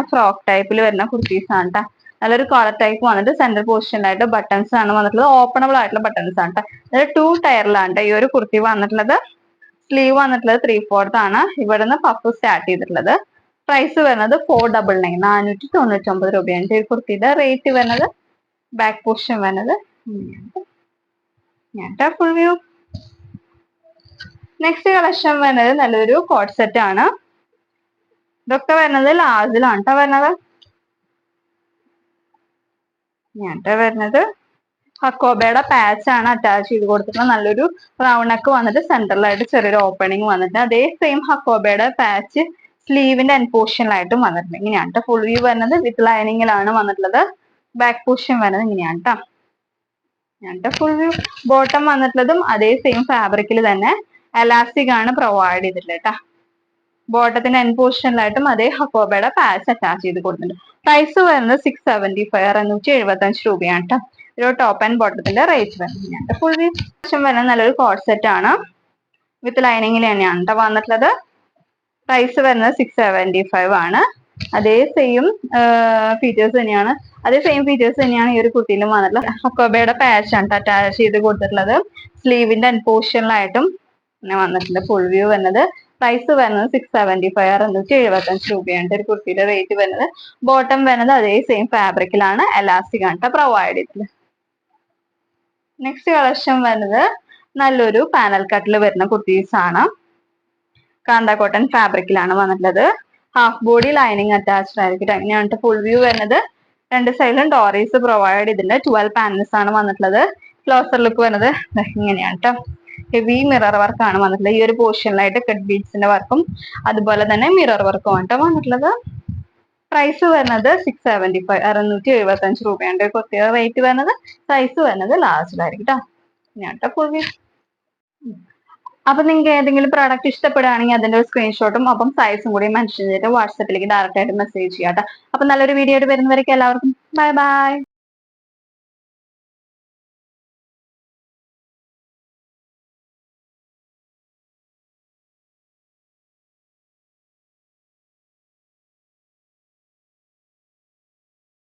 ഫ്രോക്ക് ടൈപ്പിൽ വരുന്ന കുർത്തീസ് ആണ് കേട്ടോ. നല്ലൊരു കോളർ ടൈപ്പ് വന്നിട്ട് സെന്റർ പൊസിഷനിലായിട്ട് ബട്ടൺസ് ആണ് വന്നിട്ടുള്ളത്. ഓപ്പണബിൾ ആയിട്ടുള്ള ബട്ടൺസ് ആണ് കേട്ടോ. 2 ടയറിലാണ് ഈ ഒരു കുർത്തി വന്നിട്ടുള്ളത്. സ്ലീവ് വന്നിട്ടുള്ളത് 3/4 ആണ്. ഇവിടുന്ന് പഫ് സ്റ്റാർട്ട് ചെയ്തിട്ടുള്ളത്. പ്രൈസ് വരുന്നത് 499 499 രൂപയാണ് ഈ കുർത്തിയുടെ റേറ്റ് വരുന്നത്. ബാക്ക് പോർഷൻ വരുന്നത് ഫുൾ വ്യൂ. നെക്സ്റ്റ് കളക്ഷൻ വരുന്നത് നല്ലൊരു കോട്ട് സെറ്റ് ആണ്. ഇതൊക്കെ വരുന്നത് ലാർജിലാണ് കേട്ടോ വരുന്നത്. ഹക്കോബയുടെ പാച്ച് ആണ് അറ്റാച്ച് ചെയ്ത് കൊടുത്തിട്ടുള്ള നല്ലൊരു റൗണ്ട് നെക്ക് വന്നിട്ട് സെന്ററിലായിട്ട് ചെറിയൊരു ഓപ്പണിംഗ് വന്നിട്ട് അതേ സെയിം ഹക്കോബയുടെ പാച്ച് സ്ലീവിന്റെ എൻ പോർഷനിലായിട്ടും വന്നിട്ടുണ്ട്. ഇങ്ങനെയാണ് ഫുൾ വ്യൂ വരുന്നത്. വിത്ത് ലൈനിങ്ങിലാണ് വന്നിട്ടുള്ളത്. ബാക്ക് പോർഷൻ വരുന്നത് ഇങ്ങനെയാണ് കേട്ടോ. Full view. ബോട്ടം വന്നിട്ടുള്ളതും അതേ സെയിം ഫാബ്രിക്കിൽ തന്നെ എലാസ്റ്റിക് ആണ് പ്രൊവൈഡ് ചെയ്തിട്ടുള്ളത് കേട്ടോ. ബോട്ടത്തിന്റെ എൻ പോർഷനിലായിട്ടും അതേ ഹക്കോബയുടെ പാച്ച് അറ്റാച്ച് ചെയ്ത് കൊടുത്തിട്ടുണ്ട്. പ്രൈസ് വരുന്നത് 675 675 രൂപയാണ് കേട്ടോ. ഒരു ടോപ്പ് ആൻഡ് ബോട്ടത്തിന്റെ റേറ്റ് വരുന്നത്. ഫുൾ വ്യൂ വരുന്നത് നല്ലൊരു കോട്ട് സെറ്റ് ആണ്. വിത്ത് ലൈനിങ്ങിൽ തന്നെയാണ് കേട്ടോ വന്നിട്ടുള്ളത്. പ്രൈസ് വരുന്നത് 675 ആണ്. അതേ സെയിം ഫീച്ചേഴ്സ് തന്നെയാണ് ഈ ഒരു കുർത്തിയിലും വന്നിട്ടുള്ളത്. ഹക്കോബയുടെ പാച്ച് ആണ് അറ്റാച്ച് ചെയ്ത് കൊടുത്തിട്ടുള്ളത്. സ്ലീവിന്റെ എൻ പോർഷനിലായിട്ടും വന്നിട്ടുണ്ട്. ഫുൾ വ്യൂ വരുന്നത്. പ്രൈസ് വരുന്നത് 675 675 രൂപയാണ് ഒരു കുർത്തിയുടെ റേറ്റ് വരുന്നത്. ബോട്ടം വരുന്നത് അതേ സെയിം ഫാബ്രിക്കിലാണ്. എലാസ്റ്റിക് ആണ് പ്രൊവൈഡ് ചെയ്തിട്ടുള്ളത്. നെക്സ്റ്റ് കളക്ഷൻ വരുന്നത് നല്ലൊരു പാനൽ കട്ടിൽ വരുന്ന കുർത്തീസ് ആണ്. കാന്ത കോട്ടൺ ഫാബ്രിക്കിലാണ് വന്നിട്ടുള്ളത്. ഹാഫ് ബോഡി ലൈനിങ് അറ്റാച്ച്ഡ് ആയിരിക്കും. അങ്ങനെയാണ് ഫുൾ വ്യൂ വരുന്നത്. രണ്ട് സൈഡിലും ഡോറീസ് പ്രൊവൈഡ് ചെയ്തിട്ടുണ്ട്. 12 പാനൽസ് ആണ് വന്നിട്ടുള്ളത്. ക്ലോസർ ലുക്ക് വരുന്നത് ഇങ്ങനെയാണ് കേട്ടോ. ഹെവി മിറർ വർക്ക് ആണ് വന്നിട്ടുള്ളത്. ഈ ഒരു പോർഷനിലായിട്ട് കട്ട് ബീഡ്സിന്റെ വർക്കും അതുപോലെ തന്നെ മിറർ വർക്കും ആണ് കേട്ടോ വന്നിട്ടുള്ളത്. പ്രൈസ് വരുന്നത് 675 675 രൂപയാണ് കുർത്തിയുടെ റേറ്റ് വരുന്നത്. സൈസ് വരുന്നത് ലാർജിലായിരിക്കും കേട്ടോ. ഇങ്ങനെയാണ് ഫുൾ വ്യൂ. അപ്പൊ നിങ്ങൾക്ക് ഏതെങ്കിലും പ്രോഡക്റ്റ് ഇഷ്ടപ്പെടുകയാണെങ്കിൽ അതിന്റെ ഒരു സ്ക്രീൻഷോട്ടും അപ്പം സൈസും കൂടി മെൻഷൻ ചെയ്തിട്ട് വാട്സാപ്പിലേക്ക് ഡയറക്റ്റ് ആയിട്ട് മെസ്സേജ് ചെയ്യാം കേട്ടോ. അപ്പൊ നല്ലൊരു വീഡിയോ ആയിട്ട് വരുന്നവരേക്കും എല്ലാവർക്കും ബൈ ബൈ.